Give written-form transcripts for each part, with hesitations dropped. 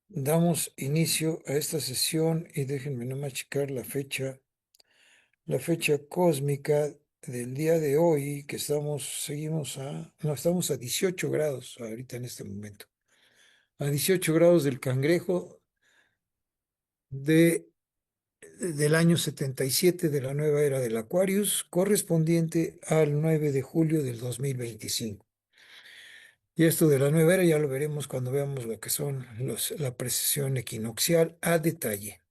Damos inicio a esta sesión y déjenme nomás checar la fecha cósmica del día de hoy, que estamos a 18 grados ahorita en este momento, a 18 grados del cangrejo de, del año 77 de la nueva era del Aquarius, correspondiente al 9 de julio del 2025. Y esto de la nueva era ya lo veremos cuando veamos lo que son la precesión equinoccial a detalle.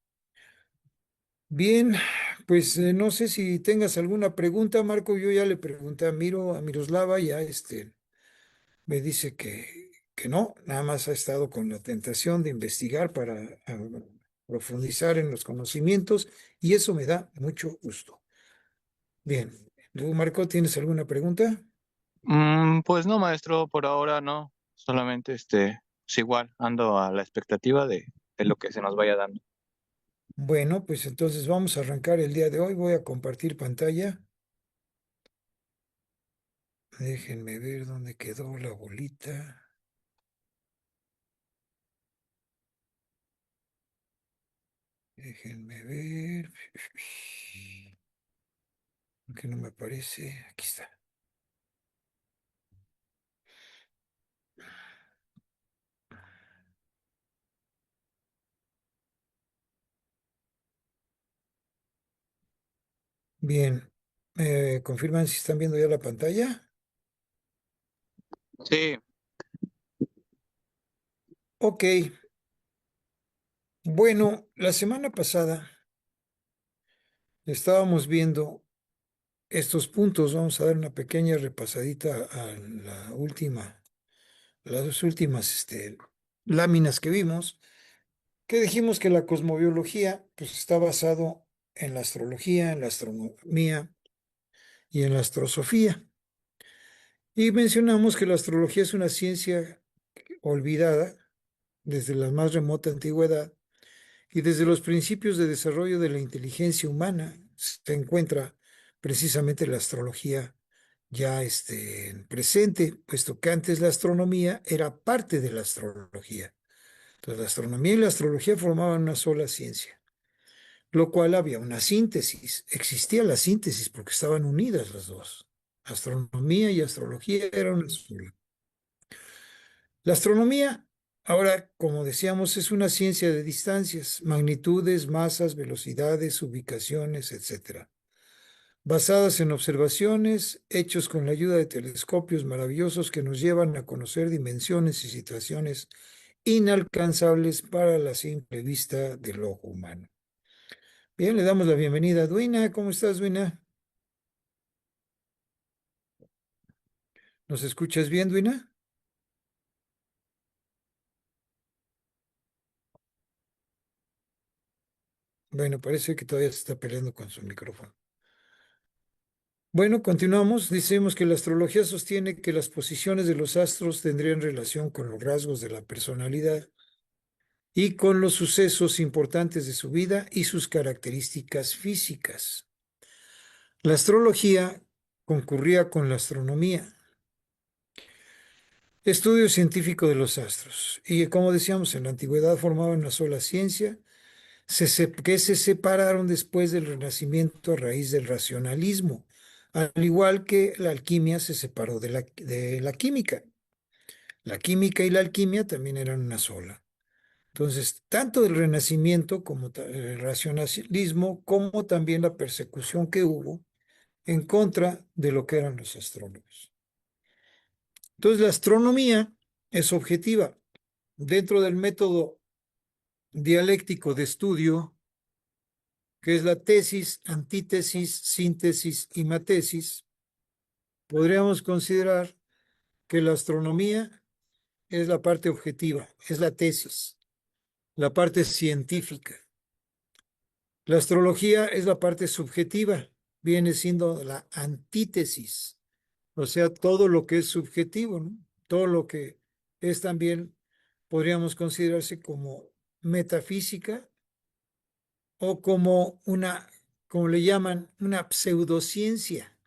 Bien, pues no sé si tengas alguna pregunta, Marco. Yo ya le pregunté a Miroslava, ya me dice que no, nada más ha estado con la tentación de investigar para profundizar en los conocimientos y eso me da mucho gusto. Bien, ¿tú, Marco, tienes alguna pregunta? Pues no, maestro, por ahora no. Solamente pues igual, ando a la expectativa de lo que se nos vaya dando. Bueno, pues entonces vamos a arrancar el día de hoy. Voy a compartir pantalla. Déjenme ver dónde quedó la bolita. Déjenme ver. Que no me aparece. Aquí está. Bien. ¿Confirman si están viendo ya la pantalla? Sí, Ok. Bueno, la semana pasada estábamos viendo estos puntos. Vamos a dar una pequeña repasadita a las últimas láminas que vimos, que dijimos que la cosmobiología pues, está basado en la astrología, en la astronomía y en la astrosofía. Y mencionamos que la astrología es una ciencia olvidada desde la más remota antigüedad y desde los principios de desarrollo de la inteligencia humana se encuentra precisamente la astrología ya presente, puesto que antes la astronomía era parte de la astrología. Entonces la astronomía y la astrología formaban una sola ciencia, lo cual había una síntesis, existía la síntesis porque estaban unidas las dos. Astronomía y astrología eran una sola. La astronomía, ahora, como decíamos, es una ciencia de distancias, magnitudes, masas, velocidades, ubicaciones, etcétera, basadas en observaciones, hechos con la ayuda de telescopios maravillosos que nos llevan a conocer dimensiones y situaciones inalcanzables para la simple vista del ojo humano. Bien, le damos la bienvenida a Duina. ¿Cómo estás, Duina? ¿Nos escuchas bien, Duina? Bueno, parece que todavía se está peleando con su micrófono. Bueno, continuamos. Decimos que la astrología sostiene que las posiciones de los astros tendrían relación con los rasgos de la personalidad y con los sucesos importantes de su vida y sus características físicas. La astrología concurría con la astronomía, estudio científico de los astros, y como decíamos, en la antigüedad formaban una sola ciencia, que se separaron después del Renacimiento a raíz del racionalismo, al igual que la alquimia se separó de la química. La química y la alquimia también eran una sola. Entonces, tanto el Renacimiento como el racionalismo, como también la persecución que hubo en contra de lo que eran los astrólogos. Entonces, la astronomía es objetiva. Dentro del método dialéctico de estudio, que es la tesis, antítesis, síntesis y matesis, podríamos considerar que la astronomía es la parte objetiva, es la tesis, la parte científica. La astrología es la parte subjetiva, viene siendo la antítesis, o sea, todo lo que es subjetivo, ¿no? Todo lo que es también, podríamos considerarse como metafísica o como como le llaman, una pseudociencia,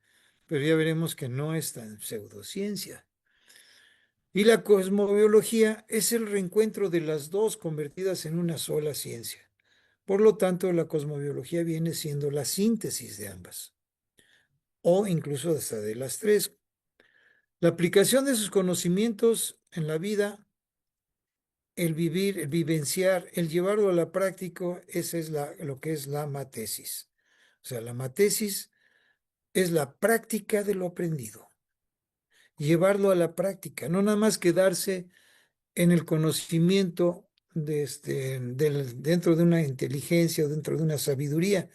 pero ya veremos que no es tan pseudociencia. Y la cosmobiología es el reencuentro de las dos convertidas en una sola ciencia. Por lo tanto, la cosmobiología viene siendo la síntesis de ambas, o incluso hasta de las tres. La aplicación de sus conocimientos en la vida, el vivir, el vivenciar, el llevarlo a la práctica, esa es lo que es la matesis. O sea, la matesis es la práctica de lo aprendido, llevarlo a la práctica, no nada más quedarse en el conocimiento dentro de una inteligencia o dentro de una sabiduría,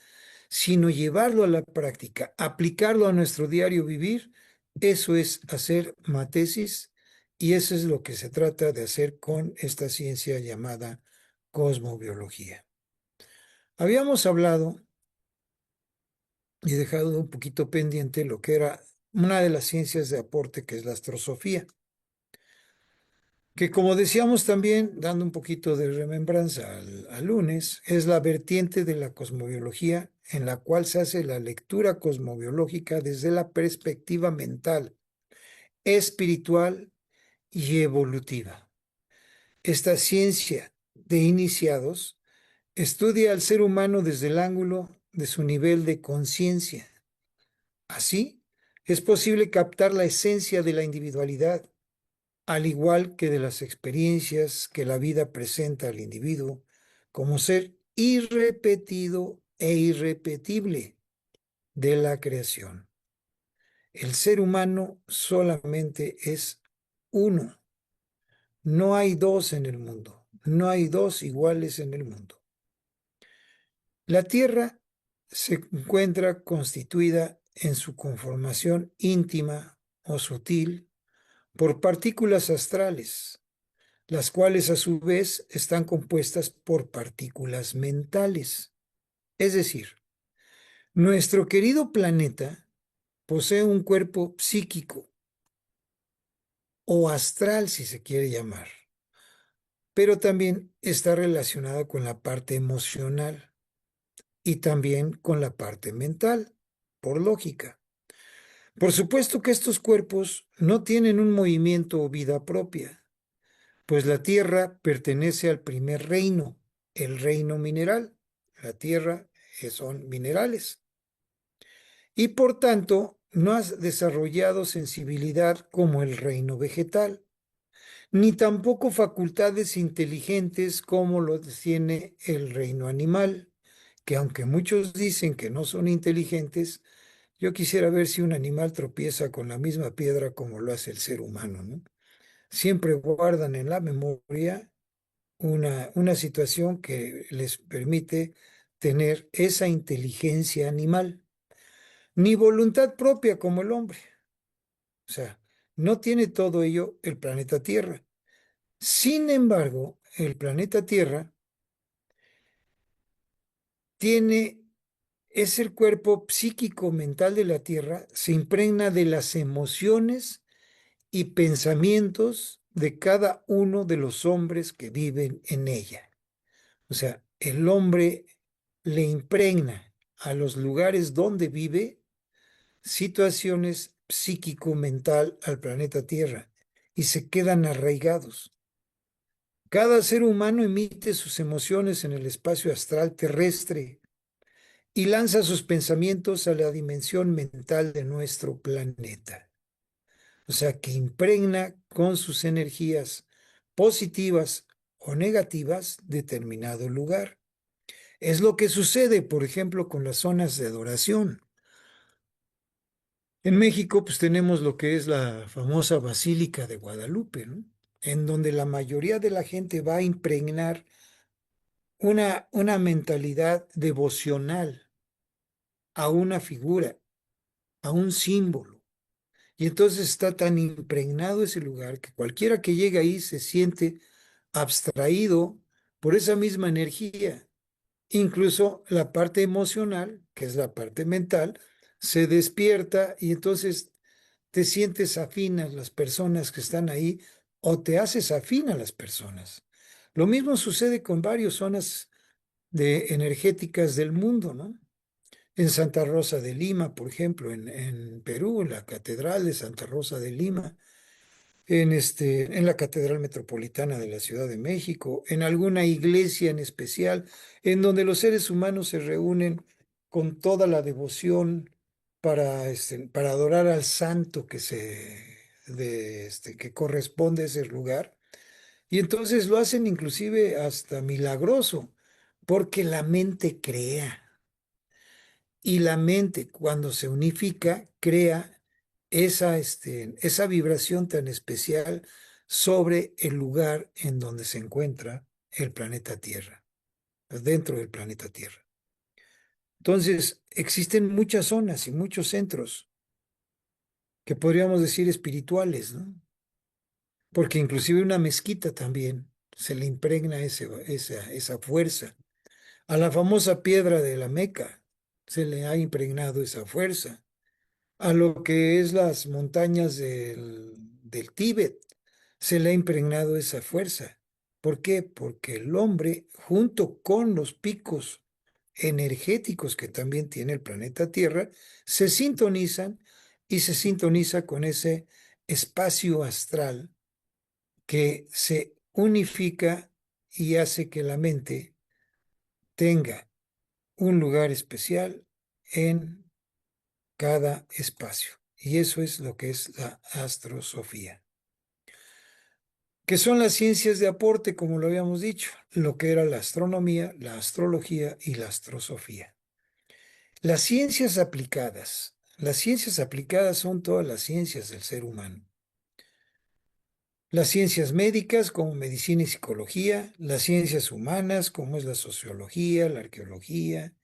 sino llevarlo a la práctica, aplicarlo a nuestro diario vivir. Eso es hacer matesis y eso es lo que se trata de hacer con esta ciencia llamada cosmobiología. Habíamos hablado y dejado un poquito pendiente lo que era una de las ciencias de aporte, que es la astrosofía, que como decíamos también, dando un poquito de remembranza al lunes, es la vertiente de la cosmobiología en la cual se hace la lectura cosmobiológica desde la perspectiva mental, espiritual y evolutiva. Esta ciencia de iniciados estudia al ser humano desde el ángulo de su nivel de conciencia. Así, es posible captar la esencia de la individualidad, al igual que de las experiencias que la vida presenta al individuo como ser irrepetido e irrepetible de la creación. El ser humano solamente es uno. No hay dos en el mundo. No hay dos iguales en el mundo. La Tierra se encuentra constituida en su conformación íntima o sutil por partículas astrales, las cuales a su vez están compuestas por partículas mentales. Es decir, nuestro querido planeta posee un cuerpo psíquico o astral, si se quiere llamar, pero también está relacionado con la parte emocional y también con la parte mental, por lógica. Por supuesto que estos cuerpos no tienen un movimiento o vida propia, pues la Tierra pertenece al primer reino, el reino mineral. La Tierra son minerales. Y por tanto, no ha desarrollado sensibilidad como el reino vegetal, ni tampoco facultades inteligentes como lo tiene el reino animal, que aunque muchos dicen que no son inteligentes, yo quisiera ver si un animal tropieza con la misma piedra como lo hace el ser humano, ¿no? Siempre guardan en la memoria una situación que les permite tener esa inteligencia animal, ni voluntad propia como el hombre. O sea, no tiene todo ello el planeta Tierra. Sin embargo, el planeta Tierra tiene, es el cuerpo psíquico mental de la Tierra, se impregna de las emociones y pensamientos de cada uno de los hombres que viven en ella. O sea, el hombre le impregna a los lugares donde vive situaciones psíquico-mental al planeta Tierra y se quedan arraigados. Cada ser humano emite sus emociones en el espacio astral terrestre y lanza sus pensamientos a la dimensión mental de nuestro planeta. O sea, que impregna con sus energías positivas o negativas determinado lugar. Es lo que sucede, por ejemplo, con las zonas de adoración. En México, pues tenemos lo que es la famosa Basílica de Guadalupe, ¿no? En donde la mayoría de la gente va a impregnar una mentalidad devocional a una figura, a un símbolo. Y entonces está tan impregnado ese lugar que cualquiera que llegue ahí se siente abstraído por esa misma energía. Incluso la parte emocional, que es la parte mental, se despierta y entonces te sientes afín a las personas que están ahí o te haces afín a las personas. Lo mismo sucede con varias zonas energéticas del mundo, ¿no? En Santa Rosa de Lima, por ejemplo, en Perú, en la Catedral de Santa Rosa de Lima, en la Catedral Metropolitana de la Ciudad de México, en alguna iglesia en especial, en donde los seres humanos se reúnen con toda la devoción para adorar al santo que corresponde a ese lugar. Y entonces lo hacen inclusive hasta milagroso, porque la mente crea. Y la mente, cuando se unifica, crea esa vibración tan especial sobre el lugar en donde se encuentra el planeta Tierra, dentro del planeta Tierra. Entonces, existen muchas zonas y muchos centros que podríamos decir espirituales, ¿no? Porque inclusive una mezquita también se le impregna esa fuerza. A la famosa piedra de la Meca se le ha impregnado esa fuerza. A lo que es las montañas del Tíbet se le ha impregnado esa fuerza. ¿Por qué? Porque el hombre, junto con los picos energéticos que también tiene el planeta Tierra, se sintonizan y se sintoniza con ese espacio astral que se unifica y hace que la mente tenga un lugar especial en cada espacio. Y eso es lo que es la astrosofía, que son las ciencias de aporte, como lo habíamos dicho, lo que era la astronomía, la astrología y la astrosofía. Las ciencias aplicadas son todas las ciencias del ser humano. Las ciencias médicas como medicina y psicología, las ciencias humanas como es la sociología, la arqueología.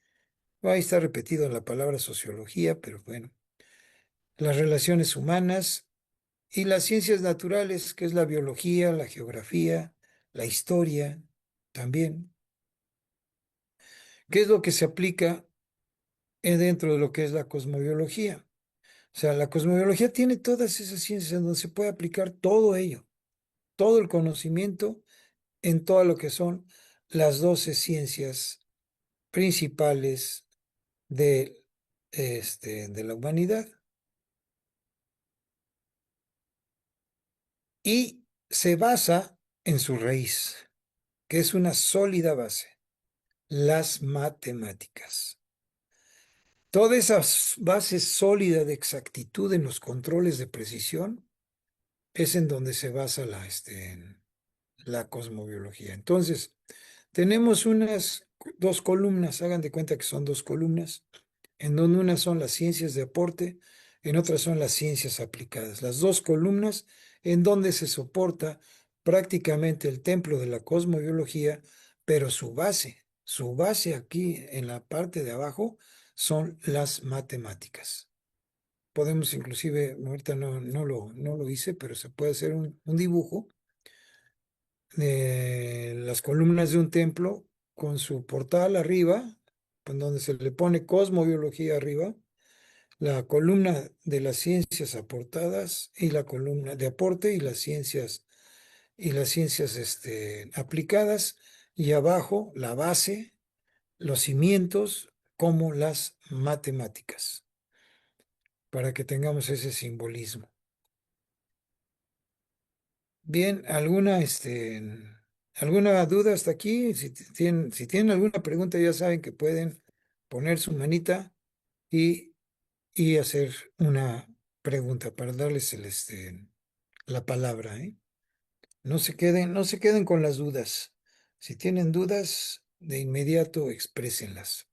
Ahí está repetido la palabra sociología, pero bueno. Las relaciones humanas y las ciencias naturales, que es la biología, la geografía, la historia también. ¿Qué es lo que se aplica dentro de lo que es la cosmobiología? O sea, la cosmobiología tiene todas esas ciencias en donde se puede aplicar todo ello, todo el conocimiento en todo lo que son las 12 ciencias principales de, de la humanidad. Y se basa en su raíz, que es una sólida base, las matemáticas. Toda esa base sólida de exactitud en los controles de precisión es en donde se basa la cosmobiología. Entonces, tenemos unas dos columnas, hagan de cuenta que son dos columnas, en donde unas son las ciencias de aporte, en otras son las ciencias aplicadas. Las dos columnas en donde se soporta prácticamente el templo de la cosmobiología, pero su base aquí en la parte de abajo son las matemáticas. Podemos inclusive, ahorita no lo hice, pero se puede hacer un dibujo de las columnas de un templo con su portal arriba, en donde se le pone cosmobiología arriba, la columna de las ciencias aportadas y la columna de aporte y las ciencias aplicadas, y abajo la base, los cimientos, como las matemáticas, para que tengamos ese simbolismo. Bien, alguna duda hasta aquí? Si tienen alguna pregunta, ya saben que pueden poner su manita y, y hacer una pregunta para darles la palabra, ¿eh? No se queden con las dudas. Si tienen dudas, de inmediato exprésenlas.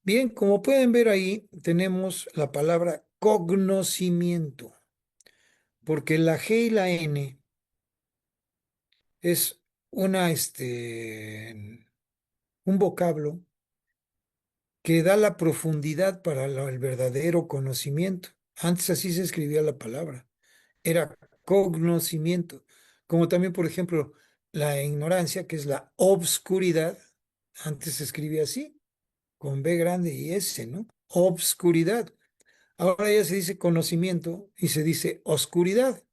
Bien, como pueden ver ahí, tenemos la palabra conocimiento, porque la G y la N es una, un vocablo que da la profundidad para el verdadero conocimiento. Antes así se escribía la palabra. Era conocimiento. Como también, por ejemplo, la ignorancia, que es la obscuridad. Antes se escribía así, con B grande y S, ¿no? Obscuridad. Ahora ya se dice conocimiento y se dice oscuridad,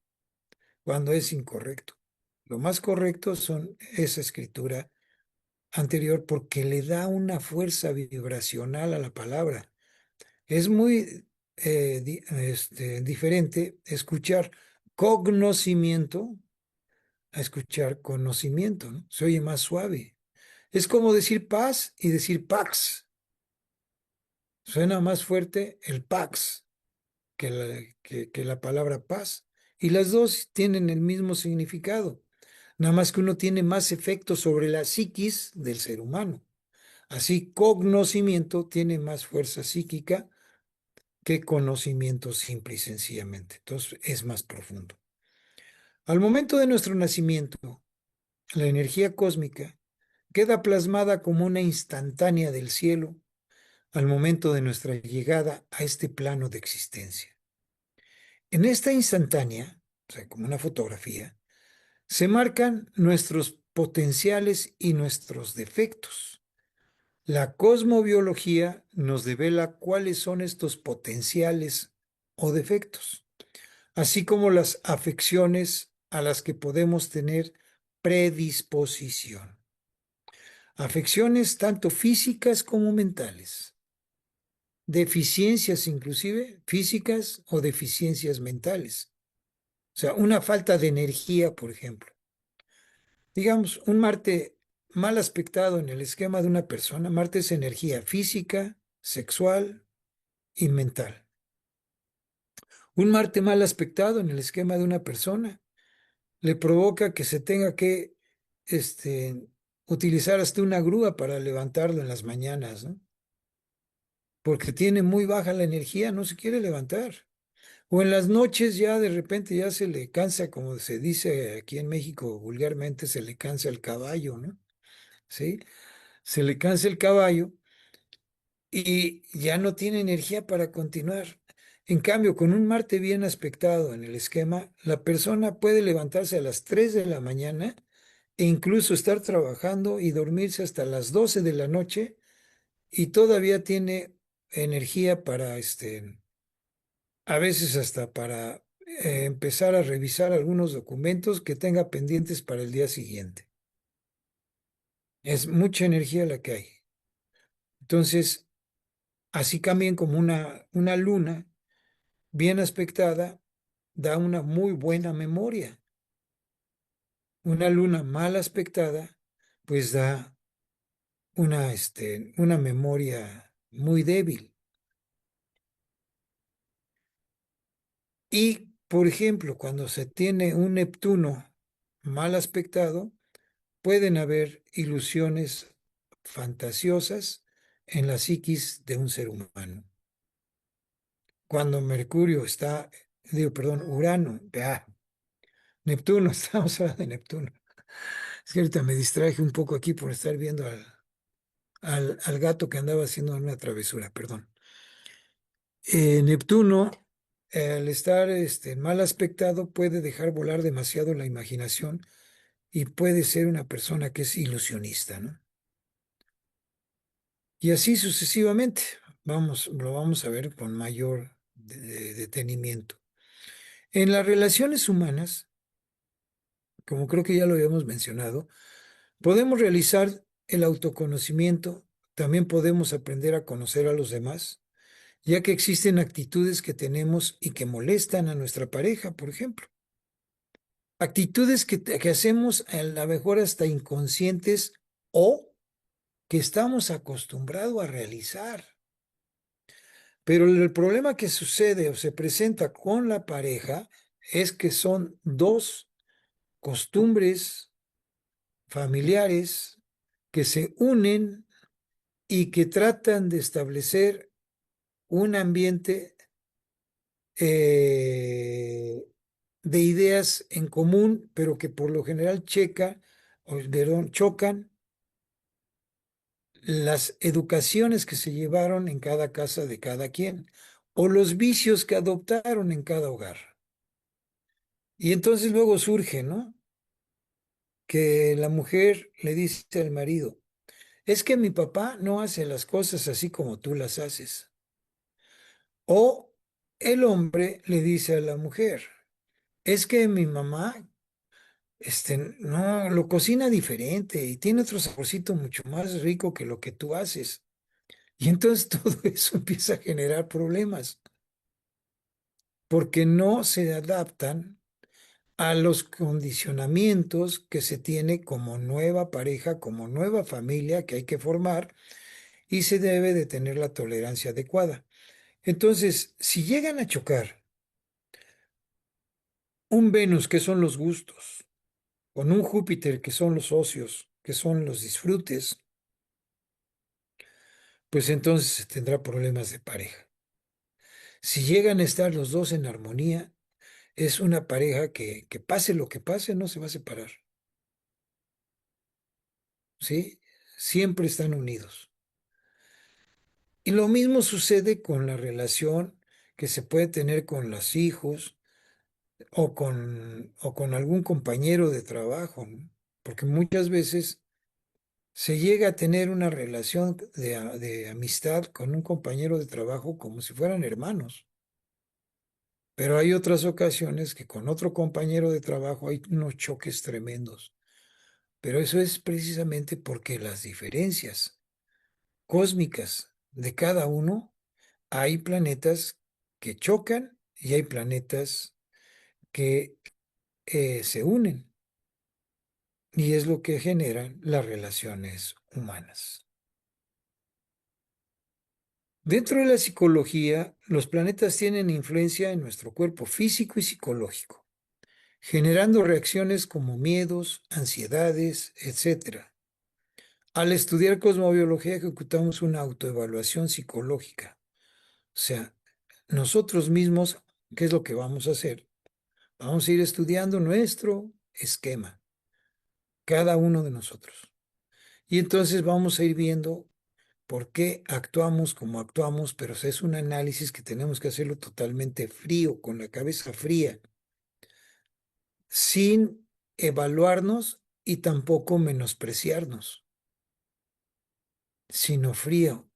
cuando es incorrecto. Lo más correcto son esa escritura anterior porque le da una fuerza vibracional a la palabra. Es muy diferente escuchar cognoscimiento a escuchar conocimiento, ¿no? Se oye más suave. Es como decir paz y decir pax. Suena más fuerte el pax que la palabra paz. Y las dos tienen el mismo significado, nada más que uno tiene más efecto sobre la psiquis del ser humano. Así, conocimiento tiene más fuerza psíquica que conocimiento simple y sencillamente. Entonces, es más profundo. Al momento de nuestro nacimiento, la energía cósmica queda plasmada como una instantánea del cielo al momento de nuestra llegada a este plano de existencia. En esta instantánea, o sea, como una fotografía, se marcan nuestros potenciales y nuestros defectos. La cosmobiología nos devela cuáles son estos potenciales o defectos, así como las afecciones a las que podemos tener predisposición. Afecciones tanto físicas como mentales, deficiencias inclusive físicas o deficiencias mentales. O sea, una falta de energía, por ejemplo. Digamos, un Marte mal aspectado en el esquema de una persona. Marte es energía física, sexual y mental. Un Marte mal aspectado en el esquema de una persona le provoca que se tenga que este, utilizar hasta una grúa para levantarlo en las mañanas, ¿no? Porque tiene muy baja la energía, no se quiere levantar. O en las noches ya de repente ya se le cansa, como se dice aquí en México vulgarmente, se le cansa el caballo, ¿no? ¿Sí? Se le cansa el caballo y ya no tiene energía para continuar. En cambio, con un Marte bien aspectado en el esquema, la persona puede levantarse a las 3 de la mañana e incluso estar trabajando y dormirse hasta las 12 de la noche y todavía tiene energía para, a veces hasta para empezar a revisar algunos documentos que tenga pendientes para el día siguiente. Es mucha energía la que hay. Entonces, así también como una luna bien aspectada da una muy buena memoria. Una luna mal aspectada, pues da una memoria muy débil. Y, por ejemplo, cuando se tiene un Neptuno mal aspectado, pueden haber ilusiones fantasiosas en la psiquis de un ser humano. Cuando Mercurio está, digo, perdón, Urano, Neptuno, estamos hablando de Neptuno. Es que ahorita me distraje un poco aquí por estar viendo al gato que andaba haciendo una travesura, perdón. Neptuno, al estar mal aspectado, puede dejar volar demasiado la imaginación y puede ser una persona que es ilusionista, ¿no? Y así sucesivamente. Lo vamos a ver con mayor detenimiento. En las relaciones humanas, como creo que ya lo habíamos mencionado, podemos realizar el autoconocimiento, también podemos aprender a conocer a los demás, ya que existen actitudes que tenemos y que molestan a nuestra pareja, por ejemplo. Actitudes que hacemos a lo mejor hasta inconscientes o que estamos acostumbrados a realizar. Pero el problema que sucede o se presenta con la pareja es que son dos costumbres familiares que se unen y que tratan de establecer un ambiente eh, de ideas en común, pero que por lo general chocan las educaciones que se llevaron en cada casa de cada quien o los vicios que adoptaron en cada hogar. Y entonces luego surge, ¿no? Que la mujer le dice al marido, es que mi papá no hace las cosas así como tú las haces. O el hombre le dice a la mujer, es que mi mamá, no, lo cocina diferente y tiene otro saborcito mucho más rico que lo que tú haces. Y entonces todo eso empieza a generar problemas porque no se adaptan a los condicionamientos que se tiene como nueva pareja, como nueva familia que hay que formar y se debe de tener la tolerancia adecuada. Entonces, si llegan a chocar un Venus, que son los gustos, con un Júpiter, que son los ocios, que son los disfrutes, pues entonces se tendrá problemas de pareja. Si llegan a estar los dos en armonía, es una pareja que pase lo que pase, no se va a separar, ¿sí? Siempre están unidos. Y lo mismo sucede con la relación que se puede tener con los hijos o con algún compañero de trabajo, ¿no? Porque muchas veces se llega a tener una relación de amistad con un compañero de trabajo como si fueran hermanos. Pero hay otras ocasiones que con otro compañero de trabajo hay unos choques tremendos. Pero eso es precisamente porque las diferencias cósmicas de cada uno, hay planetas que chocan y hay planetas que se unen. Y es lo que genera las relaciones humanas. Dentro de la psicología, los planetas tienen influencia en nuestro cuerpo físico y psicológico, generando reacciones como miedos, ansiedades, etcétera. Al estudiar cosmobiología ejecutamos una autoevaluación psicológica. O sea, nosotros mismos, ¿qué es lo que vamos a hacer? Vamos a ir estudiando nuestro esquema, cada uno de nosotros. Y entonces vamos a ir viendo por qué actuamos como actuamos, pero es un análisis que tenemos que hacerlo totalmente frío, con la cabeza fría, sin evaluarnos y tampoco menospreciarnos, sino frío,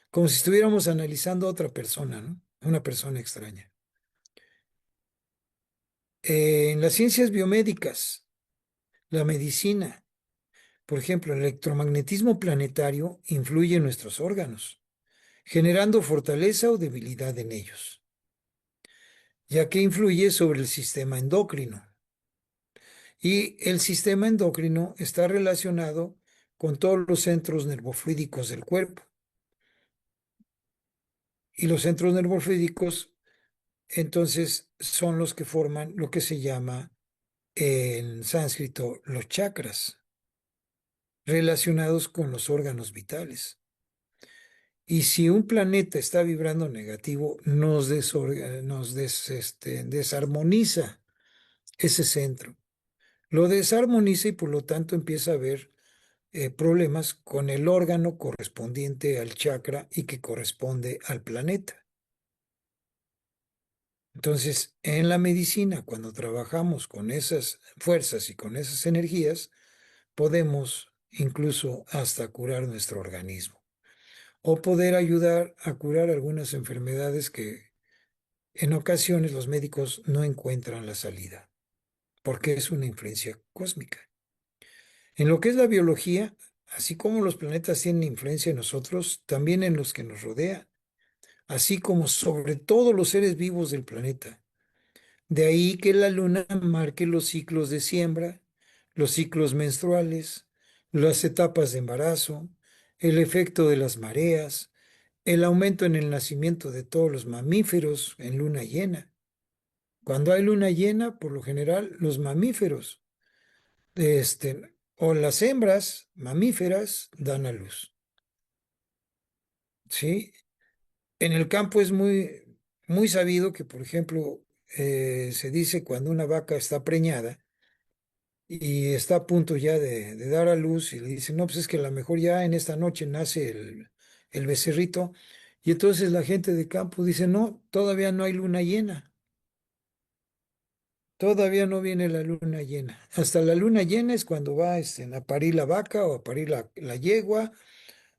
como si estuviéramos analizando a otra persona, ¿no? Una persona extraña. En las ciencias biomédicas, la medicina, por ejemplo, el electromagnetismo planetario influye en nuestros órganos, generando fortaleza o debilidad en ellos, ya que influye sobre el sistema endocrino. Y el sistema endocrino está relacionado con todos los centros nervofluídicos del cuerpo. Y los centros nervofluídicos, entonces, son los que forman lo que se llama en sánscrito los chakras, relacionados con los órganos vitales. Y si un planeta está vibrando negativo, desarmoniza ese centro. Lo desarmoniza y por lo tanto empieza a haber problemas con el órgano correspondiente al chakra y que corresponde al planeta. Entonces, en la medicina, cuando trabajamos con esas fuerzas y con esas energías, podemos incluso hasta curar nuestro organismo o poder ayudar a curar algunas enfermedades que en ocasiones los médicos no encuentran la salida, porque es una influencia cósmica. En lo que es la biología, así como los planetas tienen influencia en nosotros, también en los que nos rodean, así como sobre todos los seres vivos del planeta. De ahí que la luna marque los ciclos de siembra, los ciclos menstruales, las etapas de embarazo, el efecto de las mareas, el aumento en el nacimiento de todos los mamíferos en luna llena. Cuando hay luna llena, por lo general, los mamíferos, o las hembras mamíferas dan a luz, ¿sí? En el campo es muy sabido que, por ejemplo, se dice cuando una vaca está preñada y está a punto ya de dar a luz y le dicen, no, pues es que a lo mejor ya en esta noche nace el becerrito. Y entonces la gente de campo dice, no, todavía no hay luna llena. Todavía no viene la luna llena. Hasta la luna llena es cuando va a parir la vaca o a parir la yegua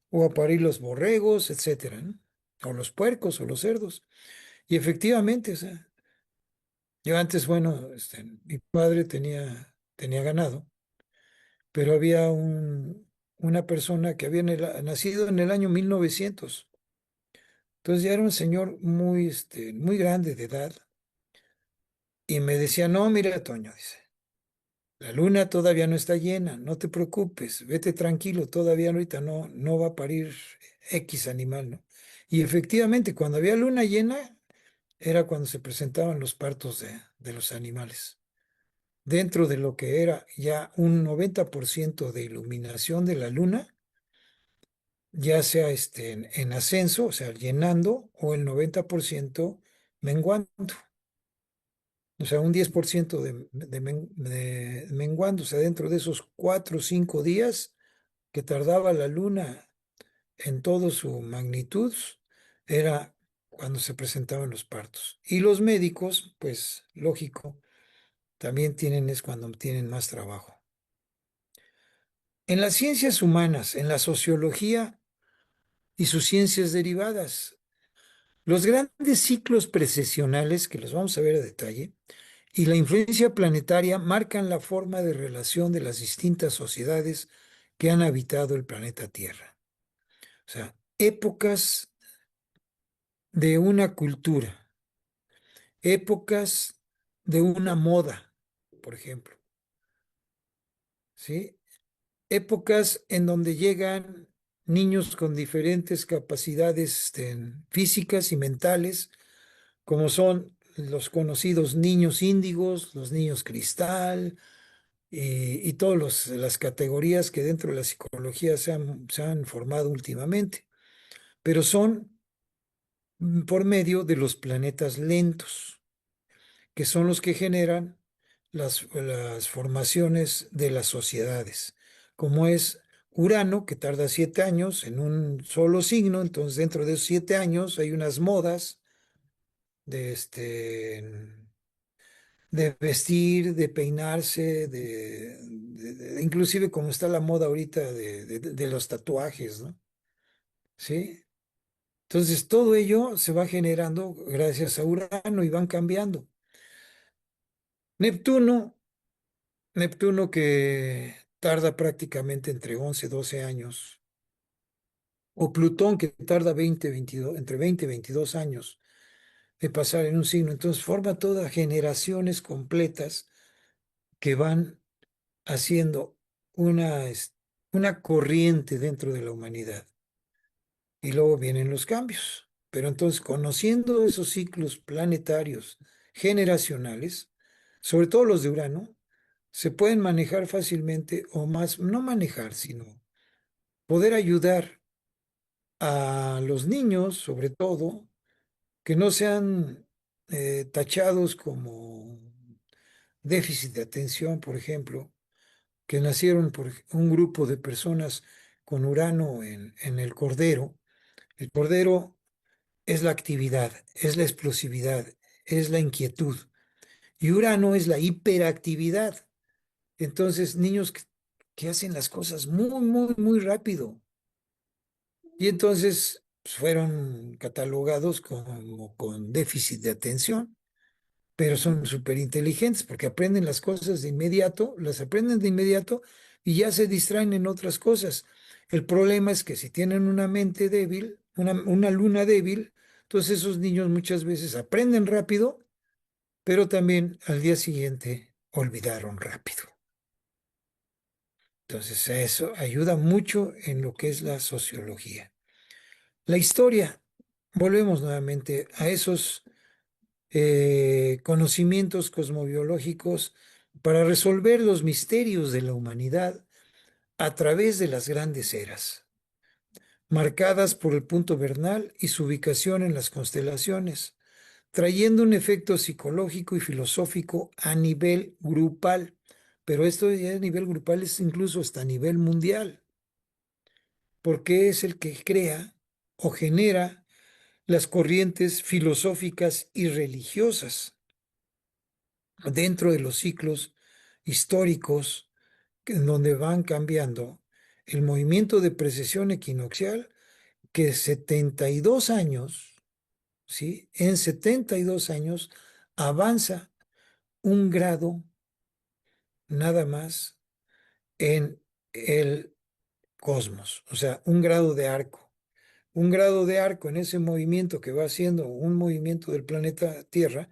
o a parir los borregos, etcétera, ¿no? O los puercos o los cerdos. Y efectivamente, o sea, yo antes, bueno, mi padre tenía ganado, pero había una persona que había nacido en el año 1900. Entonces ya era un señor muy grande de edad Y me decía, no, mira, Toño, dice, la luna todavía no está llena, no te preocupes, vete tranquilo, todavía ahorita no va a parir X animal, ¿no? Y efectivamente, cuando había luna llena, era cuando se presentaban los partos de los animales. Dentro de lo que era ya un 90% de iluminación de la luna, ya sea en ascenso, o sea, llenando, o el 90% menguando. O sea, un 10% de menguando. O sea, dentro de esos 4 o 5 días que tardaba la luna en toda su magnitud, era cuando se presentaban los partos. Y los médicos, pues lógico, también es cuando tienen más trabajo. En las ciencias humanas, en la sociología y sus ciencias derivadas, los grandes ciclos precesionales, que los vamos a ver a detalle, y la influencia planetaria marcan la forma de relación de las distintas sociedades que han habitado el planeta Tierra. O sea, épocas de una cultura, épocas de una moda, por ejemplo, ¿sí? Épocas en donde llegan niños con diferentes capacidades físicas y mentales, como son los conocidos niños índigos, los niños cristal, y todas las categorías que dentro de la psicología se han formado últimamente, pero son por medio de los planetas lentos, que son los que generan las formaciones de las sociedades, como es Urano, que tarda 7 años en un solo signo. Entonces dentro de esos 7 años hay unas modas de de vestir, de peinarse, inclusive como está la moda ahorita de los tatuajes, ¿no? ¿Sí? Entonces todo ello se va generando gracias a Urano y van cambiando. Neptuno, Neptuno que tarda prácticamente entre 11 y 12 años, o Plutón que tarda 20, 22, entre 20 y 22 años de pasar en un signo. Entonces forma todas generaciones completas que van haciendo una corriente dentro de la humanidad. Y luego vienen los cambios. Pero entonces, conociendo esos ciclos planetarios generacionales, sobre todo los de Urano, se pueden manejar fácilmente, o más, no manejar, sino poder ayudar a los niños, sobre todo, que no sean tachados como déficit de atención, por ejemplo, que nacieron por un grupo de personas con Urano en el Cordero. El Cordero es la actividad, es la explosividad, es la inquietud. Y Urano es la hiperactividad. Entonces, niños que hacen las cosas muy, muy, muy rápido. Y entonces pues, fueron catalogados como con déficit de atención, pero son súper inteligentes porque aprenden las cosas de inmediato, las aprenden de inmediato y ya se distraen en otras cosas. El problema es que si tienen una mente débil, una luna débil, entonces esos niños muchas veces aprenden rápido, pero también al día siguiente olvidaron rápido. Entonces eso ayuda mucho en lo que es la sociología. La historia, volvemos nuevamente a esos conocimientos cosmobiológicos para resolver los misterios de la humanidad a través de las grandes eras, marcadas por el punto vernal y su ubicación en las constelaciones, trayendo un efecto psicológico y filosófico a nivel grupal. Pero esto ya a nivel grupal es incluso hasta a nivel mundial, porque es el que crea o genera las corrientes filosóficas y religiosas dentro de los ciclos históricos en donde van cambiando el movimiento de precesión equinoccial, que 72 años, ¿sí? En 72 años avanza un grado nada más en el cosmos, o sea, un grado de arco. Un grado de arco en ese movimiento que va haciendo un movimiento del planeta Tierra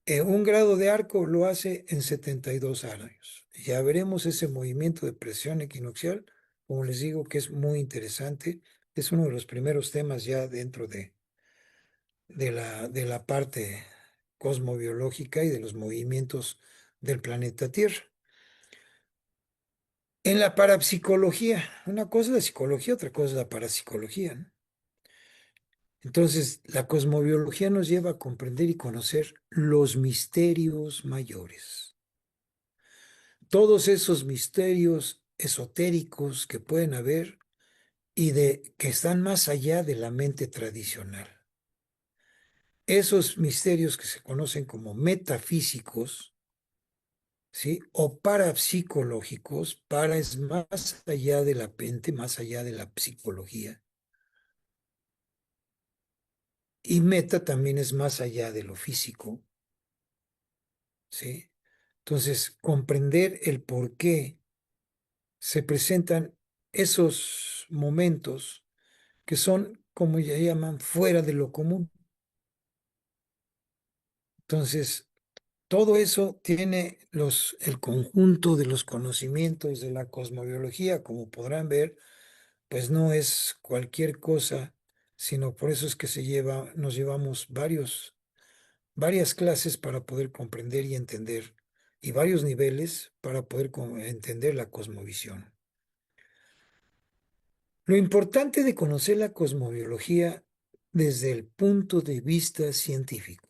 Un grado de arco lo hace en 72 años. Ya veremos ese movimiento de presión equinoccial, como les digo, que es muy interesante. Es uno de los primeros temas ya dentro de la parte cosmobiológica y de los movimientos del planeta Tierra. En la parapsicología, una cosa es la psicología, otra cosa es la parapsicología, ¿no? Entonces, la cosmobiología nos lleva a comprender y conocer los misterios mayores. Todos esos misterios esotéricos que pueden haber y que están más allá de la mente tradicional. Esos misterios que se conocen como metafísicos, ¿sí? O parapsicológicos, para es más allá de la mente, más allá de la psicología. Y meta también es más allá de lo físico, ¿sí? Entonces, comprender el por qué se presentan esos momentos que son, como ya llaman, fuera de lo común. Entonces, todo eso tiene el conjunto de los conocimientos de la cosmobiología, como podrán ver, pues no es cualquier cosa, sino por eso es que nos llevamos varias clases para poder comprender y entender, y varios niveles para poder entender la cosmovisión. Lo importante de conocer la cosmobiología desde el punto de vista científico.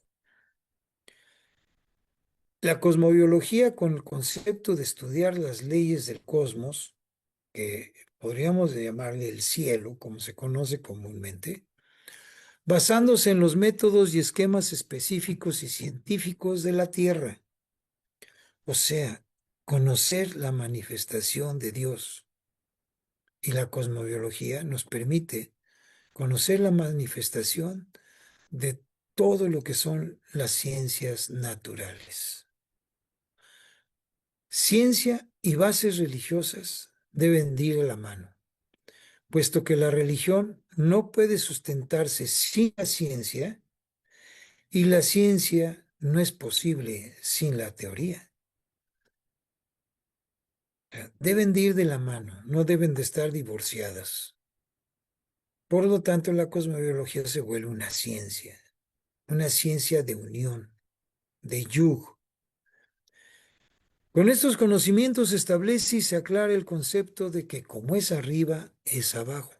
La cosmobiología, con el concepto de estudiar las leyes del cosmos, que podríamos llamarle el cielo, como se conoce comúnmente, basándose en los métodos y esquemas específicos y científicos de la Tierra, o sea, conocer la manifestación de Dios. Y la cosmobiología nos permite conocer la manifestación de todo lo que son las ciencias naturales. Ciencia y bases religiosas deben de ir a la mano, puesto que la religión no puede sustentarse sin la ciencia y la ciencia no es posible sin la teoría. Deben de ir de la mano, no deben de estar divorciadas. Por lo tanto, la cosmobiología se vuelve una ciencia de unión, de yug. Con estos conocimientos se establece y se aclara el concepto de que como es arriba, es abajo.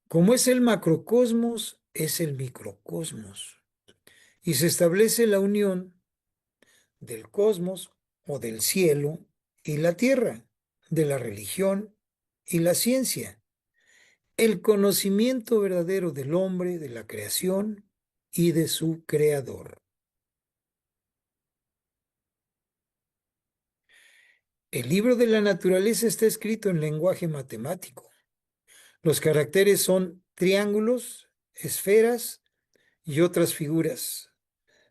Como es el macrocosmos, es el microcosmos. Y se establece la unión del cosmos o del cielo y la tierra, de la religión y la ciencia, el conocimiento verdadero del hombre, de la creación y de su creador. El libro de la naturaleza está escrito en lenguaje matemático. Los caracteres son triángulos, esferas y otras figuras,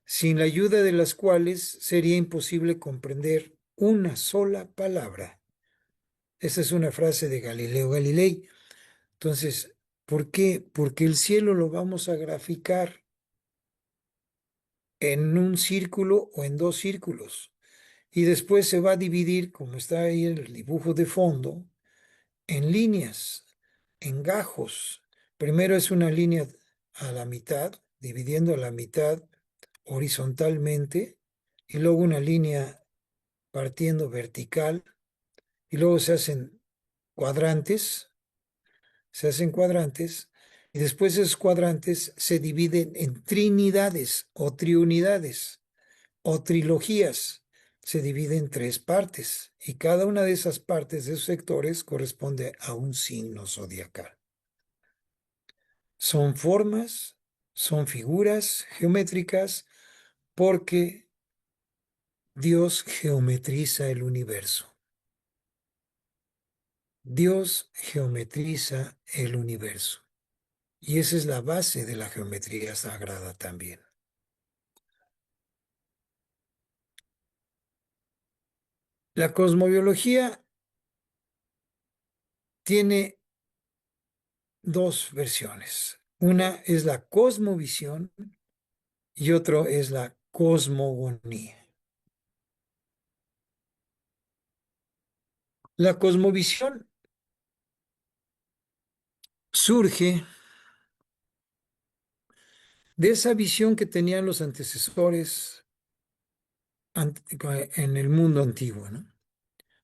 sin la ayuda de las cuales sería imposible comprender una sola palabra. Esa es una frase de Galileo Galilei. Entonces, ¿por qué? Porque el cielo lo vamos a graficar en un círculo o en dos círculos. Y después se va a dividir, como está ahí en el dibujo de fondo, en líneas, en gajos. Primero es una línea a la mitad, dividiendo a la mitad horizontalmente, y luego una línea partiendo vertical, y luego cuadrantes, se hacen cuadrantes, y después esos cuadrantes se dividen en trinidades o triunidades o trilogías. Se divide en tres partes, y cada una de esas partes de esos sectores corresponde a un signo zodiacal. Son formas, son figuras geométricas, porque Dios geometriza el universo. Dios geometriza el universo. Y esa es la base de la geometría sagrada también. La cosmobiología tiene dos versiones. Una es la cosmovisión y otro es la cosmogonía. La cosmovisión surge de esa visión que tenían los antecesores en el mundo antiguo, ¿no?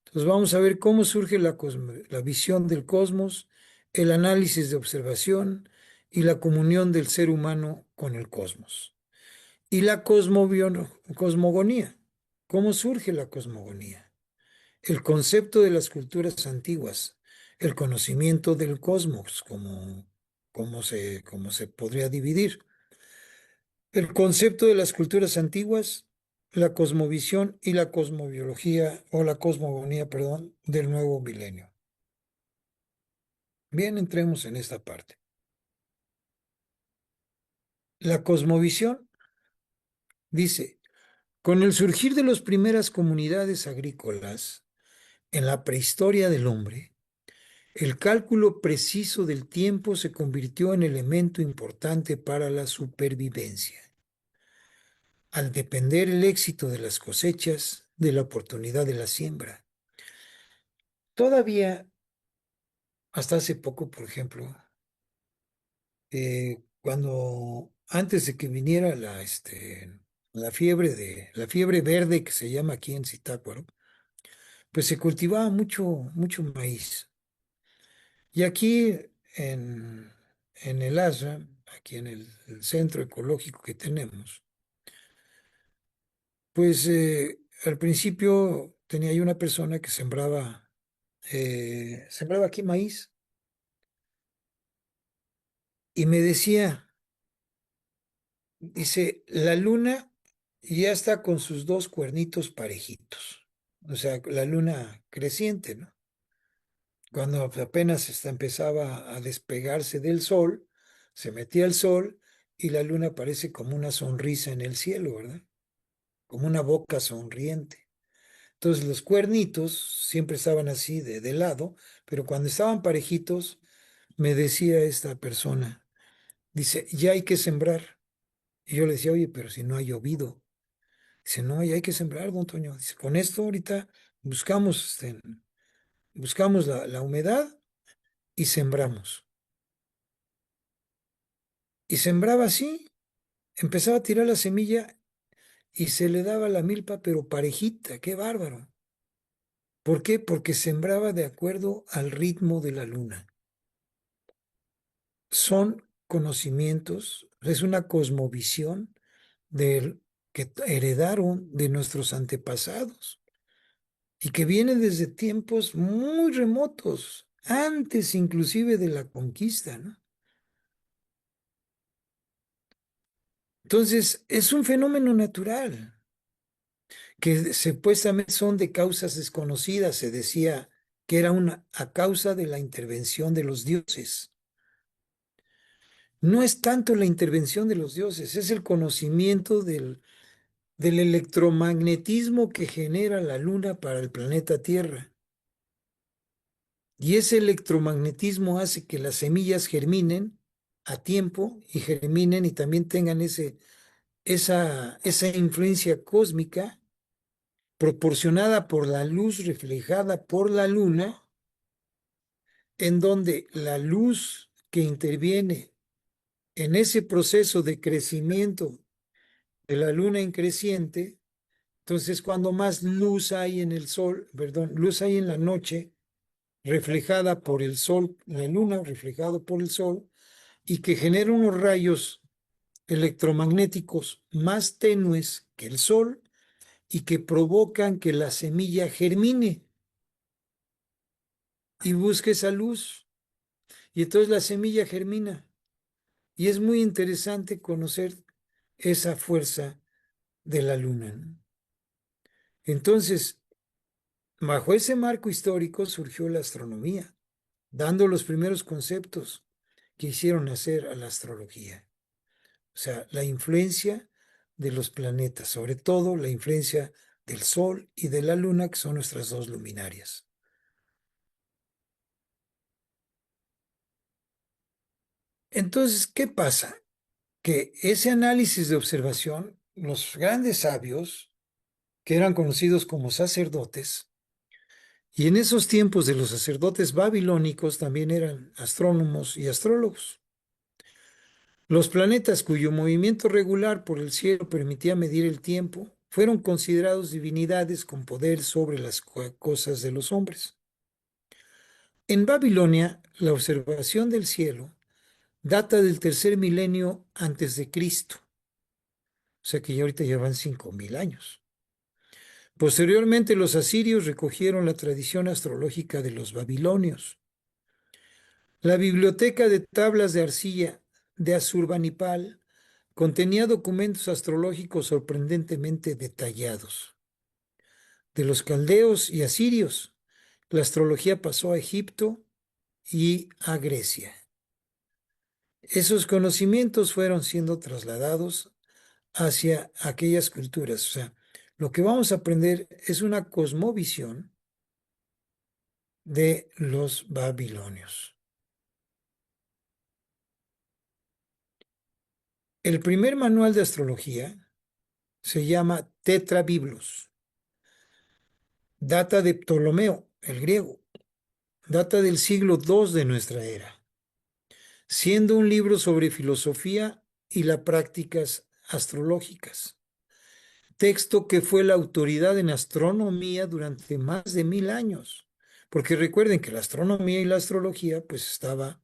Entonces vamos a ver cómo surge la visión del cosmos, el análisis de observación y la comunión del ser humano con el cosmos. Y la cosmogonía. ¿Cómo surge la cosmogonía? El concepto de las culturas antiguas, el conocimiento del cosmos, cómo se podría dividir. El concepto de las culturas antiguas, la cosmovisión y la cosmobiología o la cosmogonía, perdón, del nuevo milenio. Bien, entremos en esta parte. La cosmovisión dice, con el surgir de las primeras comunidades agrícolas en la prehistoria del hombre, el cálculo preciso del tiempo se convirtió en elemento importante para la supervivencia, al depender el éxito de las cosechas de la oportunidad de la siembra. Todavía, hasta hace poco, por ejemplo, cuando antes de que viniera la fiebre verde que se llama aquí en Zitácuaro, pues se cultivaba mucho maíz. Y aquí en el ASRA, aquí en el centro ecológico que tenemos, pues al principio tenía yo una persona que sembraba aquí maíz y me decía, dice, la luna ya está con sus dos cuernitos parejitos. O sea, la luna creciente, ¿no? Cuando apenas empezaba a despegarse del sol, se metía el sol y la luna parece como una sonrisa en el cielo, ¿verdad? Como una boca sonriente. Entonces los cuernitos siempre estaban así de lado, pero cuando estaban parejitos, me decía esta persona, dice, ya hay que sembrar. Y yo le decía, oye, pero si no ha llovido. Dice, no, ya hay que sembrar, don Toño. Dice, con esto ahorita buscamos la humedad y sembramos. Y sembraba así, empezaba a tirar la semilla y se le daba la milpa, pero parejita, qué bárbaro. ¿Por qué? Porque sembraba de acuerdo al ritmo de la luna. Son conocimientos, es una cosmovisión que heredaron de nuestros antepasados y que viene desde tiempos muy remotos, antes inclusive de la conquista, ¿no? Entonces, es un fenómeno natural que supuestamente son de causas desconocidas. Se decía que era a causa de la intervención de los dioses. No es tanto la intervención de los dioses, es el conocimiento del electromagnetismo que genera la luna para el planeta Tierra. Y ese electromagnetismo hace que las semillas germinen a tiempo y germinen y también tengan esa influencia cósmica proporcionada por la luz reflejada por la luna, en donde la luz que interviene en ese proceso de crecimiento de la luna en creciente, entonces cuando más luz hay en el sol, perdón, luz hay en la noche, reflejada por el sol, la luna reflejado por el sol, y que genera unos rayos electromagnéticos más tenues que el sol y que provocan que la semilla germine y busque esa luz. Y entonces la semilla germina. Y es muy interesante conocer esa fuerza de la luna, ¿no? Entonces, bajo ese marco histórico surgió la astronomía, dando los primeros conceptos que hicieron nacer a la astrología. O sea, la influencia de los planetas, sobre todo la influencia del Sol y de la Luna, que son nuestras dos luminarias. Entonces, ¿qué pasa? Que ese análisis de observación los grandes sabios, que eran conocidos como sacerdotes, y en esos tiempos de los sacerdotes babilónicos también eran astrónomos y astrólogos. Los planetas cuyo movimiento regular por el cielo permitía medir el tiempo fueron considerados divinidades con poder sobre las cosas de los hombres. En Babilonia, la observación del cielo data del tercer milenio antes de Cristo, o sea que ya ahorita llevan 5000 años. Posteriormente, los asirios recogieron la tradición astrológica de los babilonios. La biblioteca de tablas de arcilla de Asurbanipal contenía documentos astrológicos sorprendentemente detallados. De los caldeos y asirios, la astrología pasó a Egipto y a Grecia. Esos conocimientos fueron siendo trasladados hacia aquellas culturas. O sea, lo que vamos a aprender es una cosmovisión de los babilonios. El primer manual de astrología se llama Tetrabiblos. Data de Ptolomeo, el griego. Data del siglo II de nuestra era, siendo un libro sobre filosofía y las prácticas astrológicas. Texto que fue la autoridad en astronomía durante más de 1000 años. Porque recuerden que la astronomía y la astrología pues estaba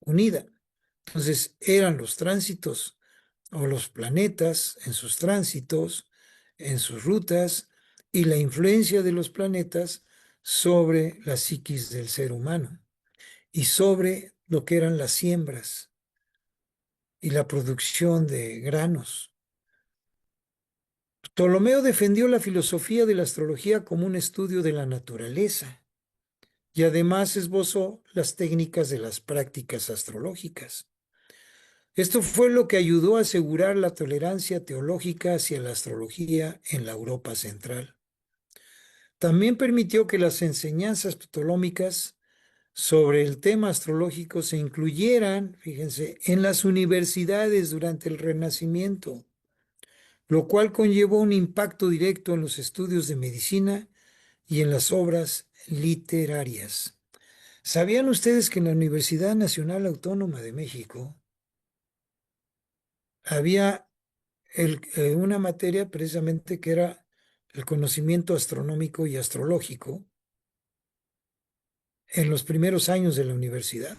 unida. Entonces eran los tránsitos o los planetas en sus tránsitos, en sus rutas y la influencia de los planetas sobre la psiquis del ser humano y sobre lo que eran las siembras y la producción de granos. Ptolomeo defendió la filosofía de la astrología como un estudio de la naturaleza y además esbozó las técnicas de las prácticas astrológicas. Esto fue lo que ayudó a asegurar la tolerancia teológica hacia la astrología en la Europa central. También permitió que las enseñanzas ptolómicas sobre el tema astrológico se incluyeran, fíjense, en las universidades durante el Renacimiento, lo cual conllevó un impacto directo en los estudios de medicina y en las obras literarias. ¿Sabían ustedes que en la Universidad Nacional Autónoma de México había una materia precisamente que era el conocimiento astronómico y astrológico en los primeros años de la universidad?